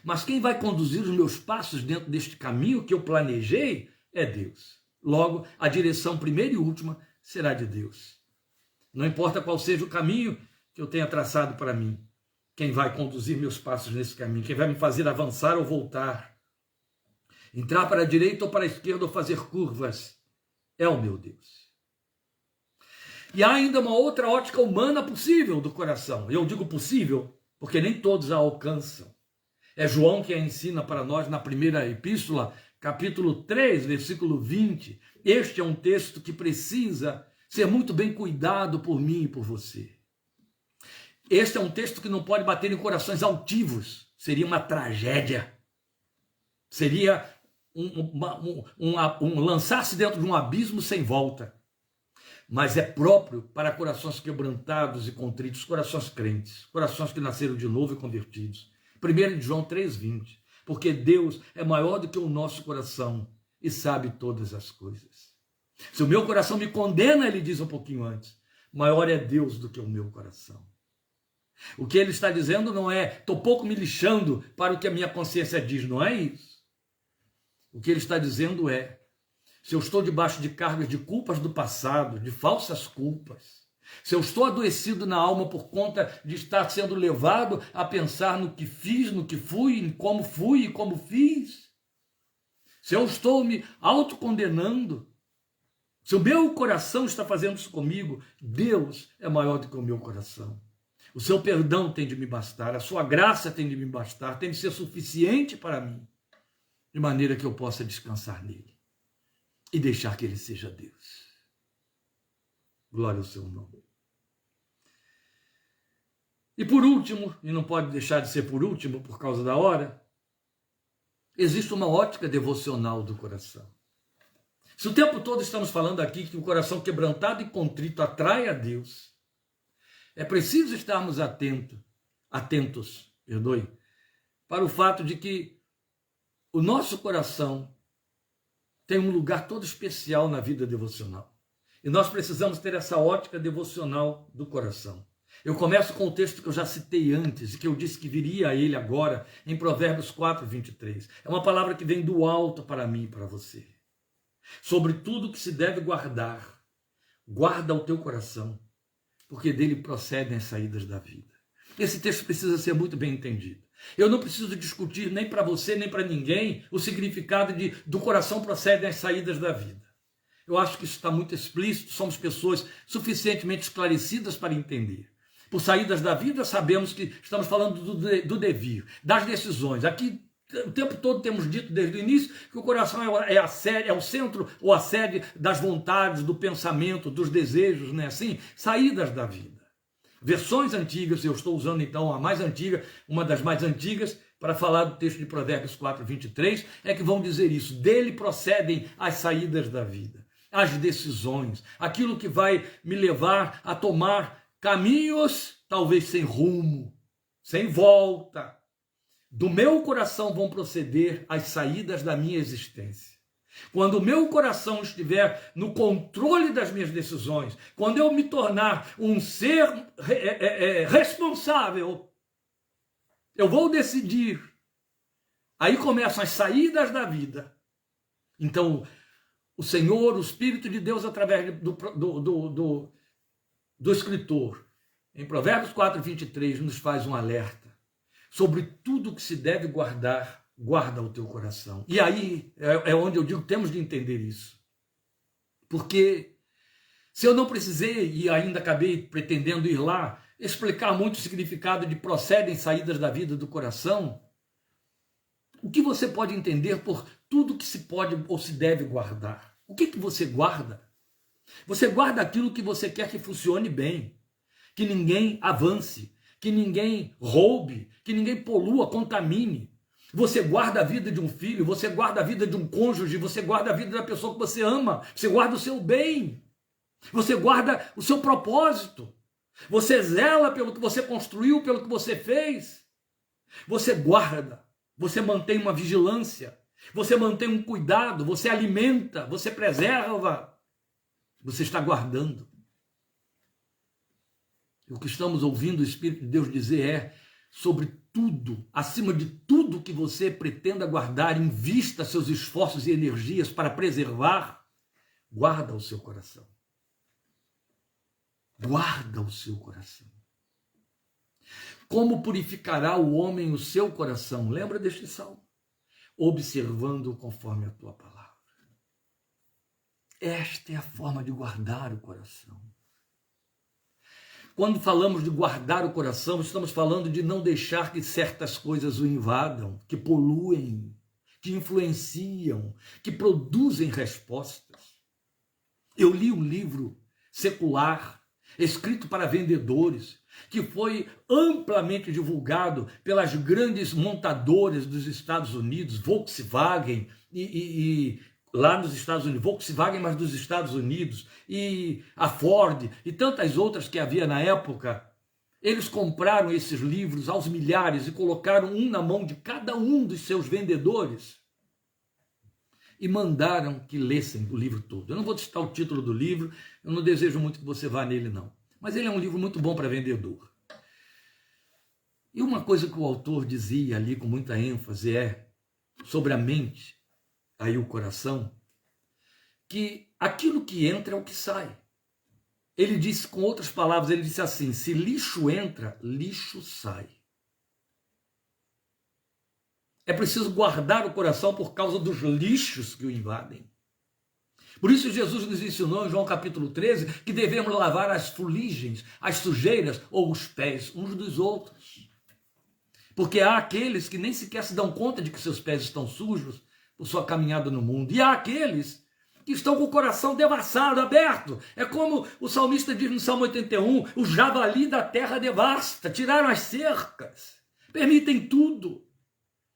Mas quem vai conduzir os meus passos dentro deste caminho que eu planejei é Deus. Logo, a direção primeira e última será de Deus. Não importa qual seja o caminho que eu tenha traçado para mim. Quem vai conduzir meus passos nesse caminho, quem vai me fazer avançar ou voltar, entrar para a direita ou para a esquerda ou fazer curvas, é o meu Deus. E há ainda uma outra ótica humana possível do coração. Eu digo possível porque nem todos a alcançam. É João que a ensina para nós na primeira epístola, capítulo 3, versículo 20. Este é um texto que precisa ser muito bem cuidado por mim e por você. Este é um texto que não pode bater em corações altivos. Seria uma tragédia. Seria um lançar-se dentro de um abismo sem volta. Mas é próprio para corações quebrantados e contritos, corações crentes, corações que nasceram de novo e convertidos. 1 João 3,20, porque Deus é maior do que o nosso coração e sabe todas as coisas. Se o meu coração me condena, ele diz um pouquinho antes, maior é Deus do que o meu coração. O que ele está dizendo não é, estou pouco me lixando para o que a minha consciência diz, não é isso. O que ele está dizendo é, se eu estou debaixo de cargas de culpas do passado, de falsas culpas, se eu estou adoecido na alma por conta de estar sendo levado a pensar no que fiz, no que fui e como fiz, se eu estou me autocondenando, se o meu coração está fazendo isso comigo, Deus é maior do que o meu coração. O seu perdão tem de me bastar, a sua graça tem de me bastar, tem de ser suficiente para mim, de maneira que eu possa descansar nele e deixar que ele seja Deus. Glória ao seu nome. E por último, e não pode deixar de ser por último por causa da hora, existe uma ótica devocional do coração. Se o tempo todo estamos falando aqui que o coração quebrantado e contrito atrai a Deus, é preciso estarmos atentos, para o fato de que o nosso coração tem um lugar todo especial na vida devocional. E nós precisamos ter essa ótica devocional do coração. Eu começo com o texto que eu já citei antes, e que eu disse que viria a ele agora, em Provérbios 4:23. É uma palavra que vem do alto para mim e para você. Sobre tudo que se deve guardar, guarda o teu coração, porque dele procedem as saídas da vida. Esse texto precisa ser muito bem entendido. Eu não preciso discutir nem para você, nem para ninguém, o significado de do coração procedem as saídas da vida. Eu acho que isso está muito explícito, somos pessoas suficientemente esclarecidas para entender. Por saídas da vida, sabemos que estamos falando do devir, das decisões. Aqui, o tempo todo temos dito desde o início que o coração é o centro ou a sede das vontades, do pensamento, dos desejos, não é assim? Saídas da vida. versões antigas, eu estou usando então a mais antiga, uma das mais antigas, para falar do texto de Provérbios 4, 23, é que vão dizer isso: dele procedem as saídas da vida, as decisões, aquilo que vai me levar a tomar caminhos talvez sem rumo, sem volta. Do meu coração vão proceder as saídas da minha existência. Quando o meu coração estiver no controle das minhas decisões, quando eu me tornar um ser responsável, eu vou decidir. Aí começam as saídas da vida. Então, o Senhor, o Espírito de Deus, através do escritor, em Provérbios 4, 23, nos faz um alerta sobre tudo que se deve guardar. Guarda o teu coração. E aí é onde eu digo, temos de entender isso. Porque se eu não precisei, e ainda acabei pretendendo ir lá, explicar muito o significado de procedem saídas da vida do coração, o que você pode entender por tudo que se pode ou se deve guardar? O que você guarda? Você guarda aquilo que você quer que funcione bem, que ninguém avance, que ninguém roube, que ninguém polua, contamine. Você guarda a vida de um filho, você guarda a vida de um cônjuge, você guarda a vida da pessoa que você ama, você guarda o seu bem, você guarda o seu propósito, você zela pelo que você construiu, pelo que você fez, você guarda, você mantém uma vigilância, você mantém um cuidado, você alimenta, você preserva, você está guardando. O que estamos ouvindo o Espírito de Deus dizer é: sobre tudo, acima de tudo que você pretenda guardar, invista seus esforços e energias para preservar, guarda o seu coração. Guarda o seu coração. Como purificará o homem o seu coração? Lembra deste salmo? Observando conforme a tua palavra. Esta é a forma de guardar o coração. Quando falamos de guardar o coração, estamos falando de não deixar que certas coisas o invadam, que poluem, que influenciam, que produzem respostas. Eu li um livro secular, escrito para vendedores, que foi amplamente divulgado pelas grandes montadoras dos Estados Unidos, Volkswagen lá nos Estados Unidos, Volkswagen, mas dos Estados Unidos, e a Ford, e tantas outras que havia na época. Eles compraram esses livros aos milhares e colocaram um na mão de cada um dos seus vendedores e mandaram que lessem o livro todo. Eu não vou citar o título do livro, eu não desejo muito que você vá nele não, mas ele é um livro muito bom para vendedor. E uma coisa que o autor dizia ali com muita ênfase é sobre a mente, aí o coração, que aquilo que entra é o que sai. Ele disse, com outras palavras, ele disse assim: se lixo entra, lixo sai. É preciso guardar o coração por causa dos lixos que o invadem. Por isso Jesus nos ensinou em João capítulo 13 que devemos lavar as fuligens, as sujeiras ou os pés uns dos outros. Porque há aqueles que nem sequer se dão conta de que seus pés estão sujos por sua caminhada no mundo. E há aqueles que estão com o coração devassado, aberto. É como o salmista diz no Salmo 81, o javali da terra devasta, tiraram as cercas, permitem tudo,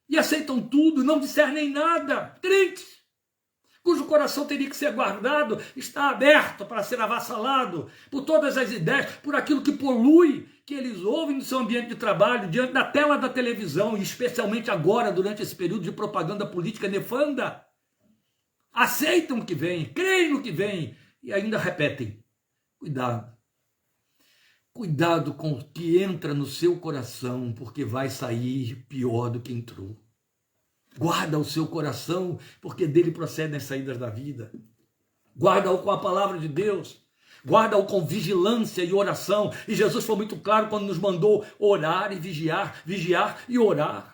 e aceitam tudo, não discernem nada. Crentes, cujo coração teria que ser guardado, está aberto para ser avassalado por todas as ideias, por aquilo que polui, que eles ouvem no seu ambiente de trabalho, diante da tela da televisão, e especialmente agora, durante esse período de propaganda política nefanda. Aceitam o que vem, creem no que vem e ainda repetem. Cuidado. Cuidado com o que entra no seu coração, porque vai sair pior do que entrou. Guarda o seu coração, porque dele procedem as saídas da vida. Guarda-o com a palavra de Deus. Guarda-o com vigilância e oração. E Jesus foi muito claro quando nos mandou orar e vigiar, vigiar e orar.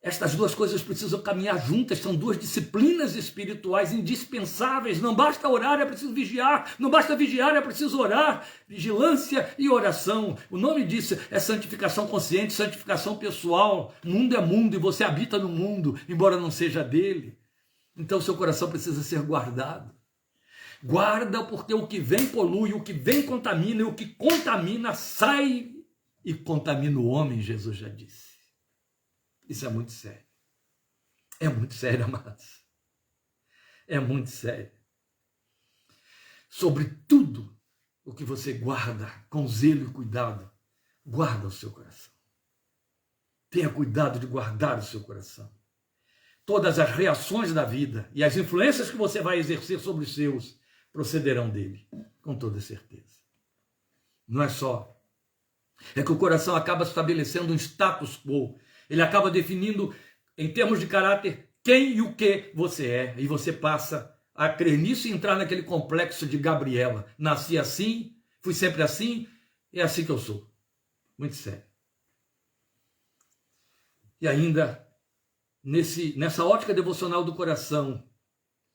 Estas duas coisas precisam caminhar juntas, são duas disciplinas espirituais indispensáveis. Não basta orar, é preciso vigiar. Não basta vigiar, é preciso orar. Vigilância e oração. O nome disso é santificação consciente, santificação pessoal. O mundo é mundo e você habita no mundo, embora não seja dele. Então seu coração precisa ser guardado. Guarda, porque o que vem polui, o que vem contamina, e o que contamina sai e contamina o homem, Jesus já disse. Isso é muito sério. É muito sério, amados. É muito sério. Sobre tudo o que você guarda com zelo e cuidado, guarda o seu coração. Tenha cuidado de guardar o seu coração. Todas as reações da vida e as influências que você vai exercer sobre os seus procederão dele, com toda certeza. Não é só. É que o coração acaba estabelecendo um status quo. Ele acaba definindo, em termos de caráter, quem e o que você é. E você passa a crer nisso e entrar naquele complexo de Gabriela. Nasci assim, fui sempre assim, é assim que eu sou. Muito sério. E ainda, nessa ótica devocional do coração,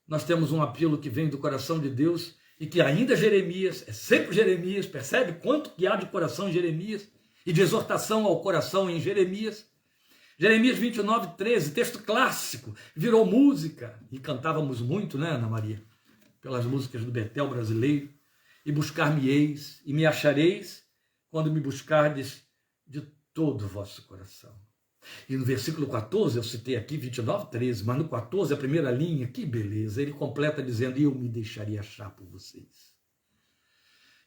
nós temos um apelo que vem do coração de Deus e que ainda Jeremias, é sempre Jeremias, percebe quanto que há de coração em Jeremias e de exortação ao coração em Jeremias. Jeremias 29, 13, texto clássico, virou música e cantávamos muito, né, Ana Maria? Pelas músicas do Betel brasileiro. E buscar-me-eis e me achareis quando me buscardes de todo o vosso coração. E no versículo 14, eu citei aqui 29, 13, mas no 14, a primeira linha, que beleza, ele completa dizendo, eu me deixaria achar por vocês.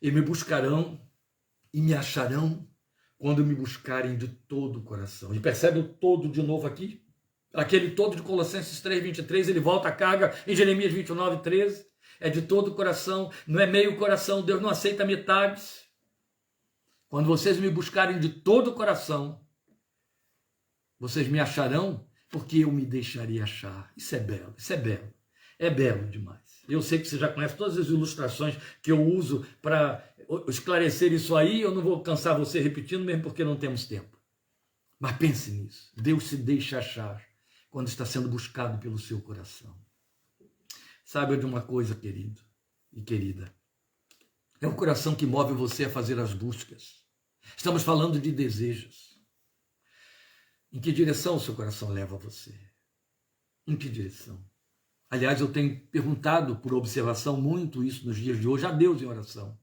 E me buscarão e me acharão quando me buscarem de todo o coração. E percebe o todo de novo aqui? Aquele todo de Colossenses 3, 23, ele volta a carga em Jeremias 29, 13. É de todo o coração, não é meio coração, Deus não aceita metades. Quando vocês me buscarem de todo o coração, vocês me acharão porque eu me deixaria achar. Isso é belo, isso é belo. É belo demais. Eu sei que você já conhece todas as ilustrações que eu uso para esclarecer isso aí. Eu não vou cansar você repetindo, mesmo porque não temos tempo. Mas pense nisso. Deus se deixa achar quando está sendo buscado pelo seu coração. Saiba de uma coisa, querido e querida. É o coração que move você a fazer as buscas. Estamos falando de desejos. Em que direção o seu coração leva você? Em que direção? Aliás, eu tenho perguntado por observação muito isso nos dias de hoje a Deus em oração.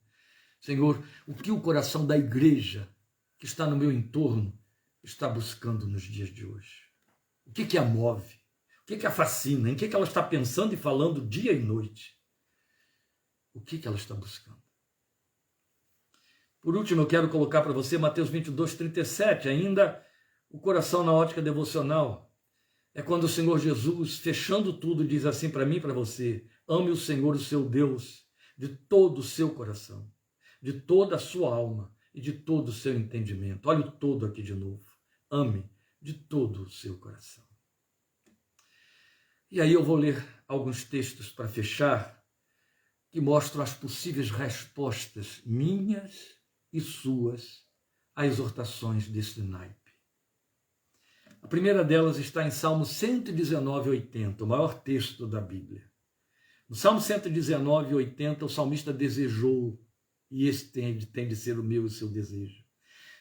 Senhor, o que o coração da igreja que está no meu entorno está buscando nos dias de hoje? O que a move? O que a fascina? Em que ela está pensando e falando dia e noite? O que ela está buscando? Por último, eu quero colocar para você Mateus 22, 37, ainda o coração na ótica devocional. É quando o Senhor Jesus, fechando tudo, diz assim para mim e para você, ame o Senhor, o seu Deus, de todo o seu coração, de toda a sua alma e de todo o seu entendimento. Olha o todo aqui de novo. Ame de todo o seu coração. E aí eu vou ler alguns textos para fechar, que mostram as possíveis respostas minhas e suas a exortações desse naipe. A primeira delas está em Salmo 119, 80, o maior texto da Bíblia. No Salmo 119, 80, o salmista desejou, e esse tem de ser o meu e o seu desejo.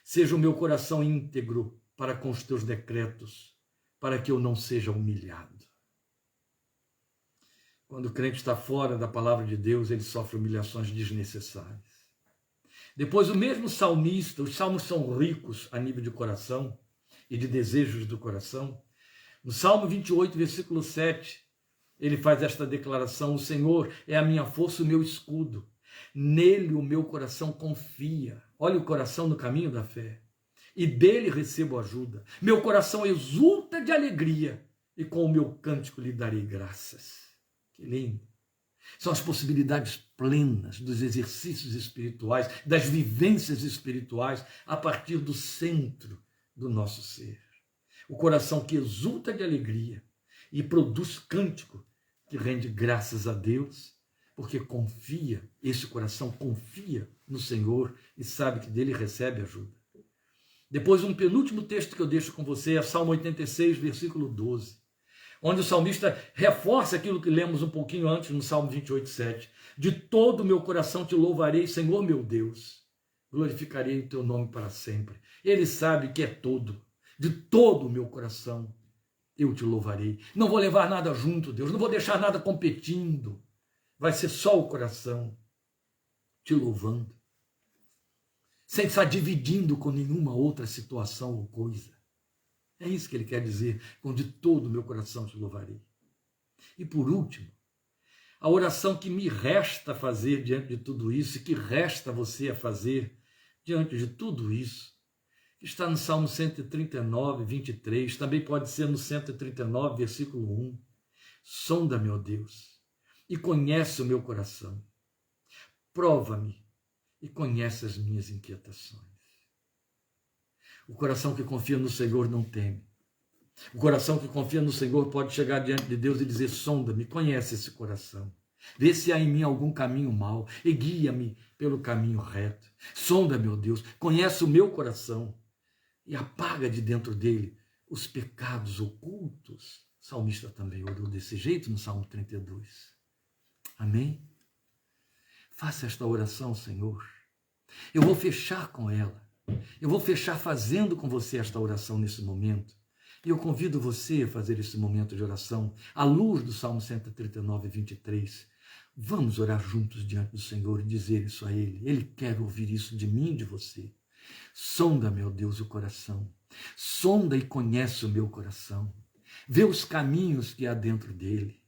Seja o meu coração íntegro para com os teus decretos, para que eu não seja humilhado. Quando o crente está fora da palavra de Deus, ele sofre humilhações desnecessárias. Depois, o mesmo salmista, os salmos são ricos a nível de coração e de desejos do coração. No Salmo 28, versículo 7, ele faz esta declaração, o Senhor é a minha força e o meu escudo. Nele o meu coração confia. Olha o coração no caminho da fé. E dele recebo ajuda. Meu coração exulta de alegria e com o meu cântico lhe darei graças. Que lindo. São as possibilidades plenas dos exercícios espirituais, das vivências espirituais a partir do centro do nosso ser. O coração que exulta de alegria e produz cântico que rende graças a Deus, porque confia, esse coração confia no Senhor e sabe que dele recebe ajuda. Depois, um penúltimo texto que eu deixo com você é Salmo 86, versículo 12, onde o salmista reforça aquilo que lemos um pouquinho antes no Salmo 28, 7. De todo o meu coração te louvarei, Senhor meu Deus, glorificarei o teu nome para sempre. Ele sabe que é todo, de todo o meu coração eu te louvarei. Não vou levar nada junto, Deus, não vou deixar nada competindo. vai ser só o coração te louvando, sem estar dividindo com nenhuma outra situação ou coisa. É isso que ele quer dizer, com de todo o meu coração te louvarei. E por último, a oração que me resta fazer diante de tudo isso, e que resta você a fazer diante de tudo isso, que está no Salmo 139, 23, também pode ser no 139, versículo 1. Sonda-me, ó Deus, e conhece o meu coração. Prova-me e conhece as minhas inquietações. O coração que confia no Senhor não teme. O coração que confia no Senhor pode chegar diante de Deus e dizer: sonda-me, conhece esse coração. Vê se há em mim algum caminho mau e guia-me pelo caminho reto. Sonda-me, ó Deus, conhece o meu coração e apaga de dentro dele os pecados ocultos. O salmista também orou desse jeito no Salmo 32. Amém? Faça esta oração, Senhor. Eu vou fechar com ela. Eu vou fechar fazendo com você esta oração nesse momento. E eu convido você a fazer esse momento de oração à luz do Salmo 139, 23. Vamos orar juntos diante do Senhor e dizer isso a Ele. Ele quer ouvir isso de mim e de você. Sonda, meu Deus, o coração. Sonda e conhece o meu coração. Vê os caminhos que há dentro dele.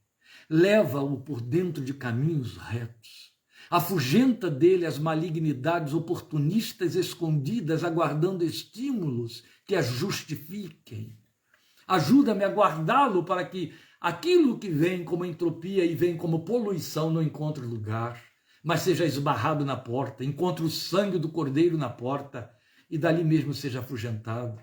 Leva-o por dentro de caminhos retos. Afugenta dele as malignidades oportunistas escondidas, aguardando estímulos que as justifiquem. Ajuda-me a guardá-lo para que aquilo que vem como entropia e vem como poluição não encontre lugar, mas seja esbarrado na porta, encontre o sangue do Cordeiro na porta e dali mesmo seja afugentado.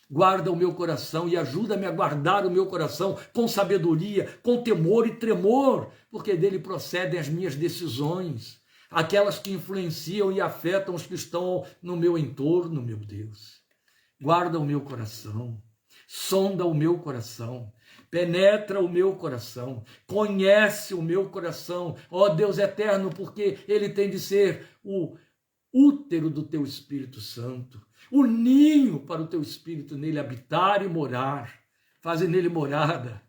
Guarda o meu coração e ajuda-me a guardar o meu coração com sabedoria, com temor e tremor, porque dele procedem as minhas decisões, aquelas que influenciam e afetam os que estão no meu entorno, meu Deus. Guarda o meu coração, sonda o meu coração, penetra o meu coração, conhece o meu coração, ó Deus eterno, porque ele tem de ser o útero do teu Espírito Santo, o ninho para o teu Espírito nele habitar e morar. Faze nele morada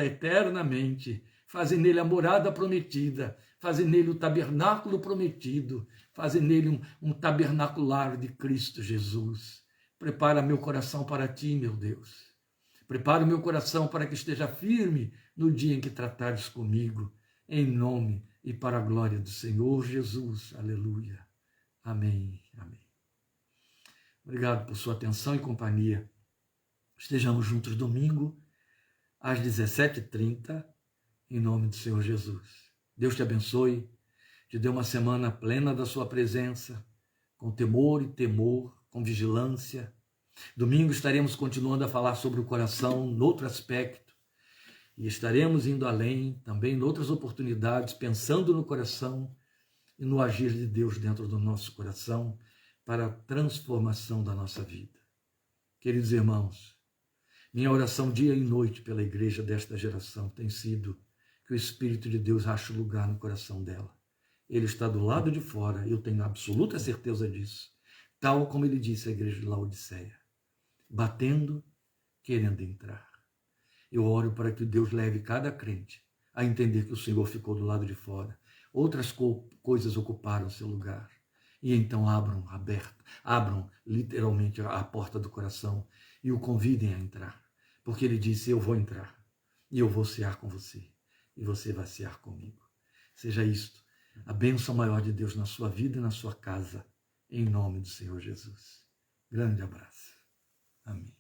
eternamente, faze nele a morada prometida, faze nele o tabernáculo prometido, faze nele um tabernacular de Cristo Jesus. Prepara meu coração para ti, meu Deus. Prepara o meu coração para que esteja firme no dia em que tratares comigo, em nome e para a glória do Senhor Jesus. Aleluia. Amém. Amém. Obrigado por sua atenção e companhia. Estejamos juntos domingo, às 17h30, em nome do Senhor Jesus. Deus te abençoe, te dê uma semana plena da sua presença, com temor e temor, com vigilância. Domingo estaremos continuando a falar sobre o coração, noutro aspecto, e estaremos indo além, também em outras oportunidades, pensando no coração e no agir de Deus dentro do nosso coração, para a transformação da nossa vida. Queridos irmãos, minha oração dia e noite pela igreja desta geração tem sido que o Espírito de Deus ache lugar no coração dela. Ele está do lado de fora, eu tenho absoluta certeza disso, tal como ele disse à igreja de Laodiceia, batendo, querendo entrar. Eu oro para que Deus leve cada crente a entender que o Senhor ficou do lado de fora. Outras coisas ocuparam seu lugar. E então abram literalmente a porta do coração e o convidem a entrar. Porque ele disse: eu vou entrar e eu vou cear com você e você vai cear comigo. Seja isto a bênção maior de Deus na sua vida e na sua casa, em nome do Senhor Jesus. Grande abraço. Amém.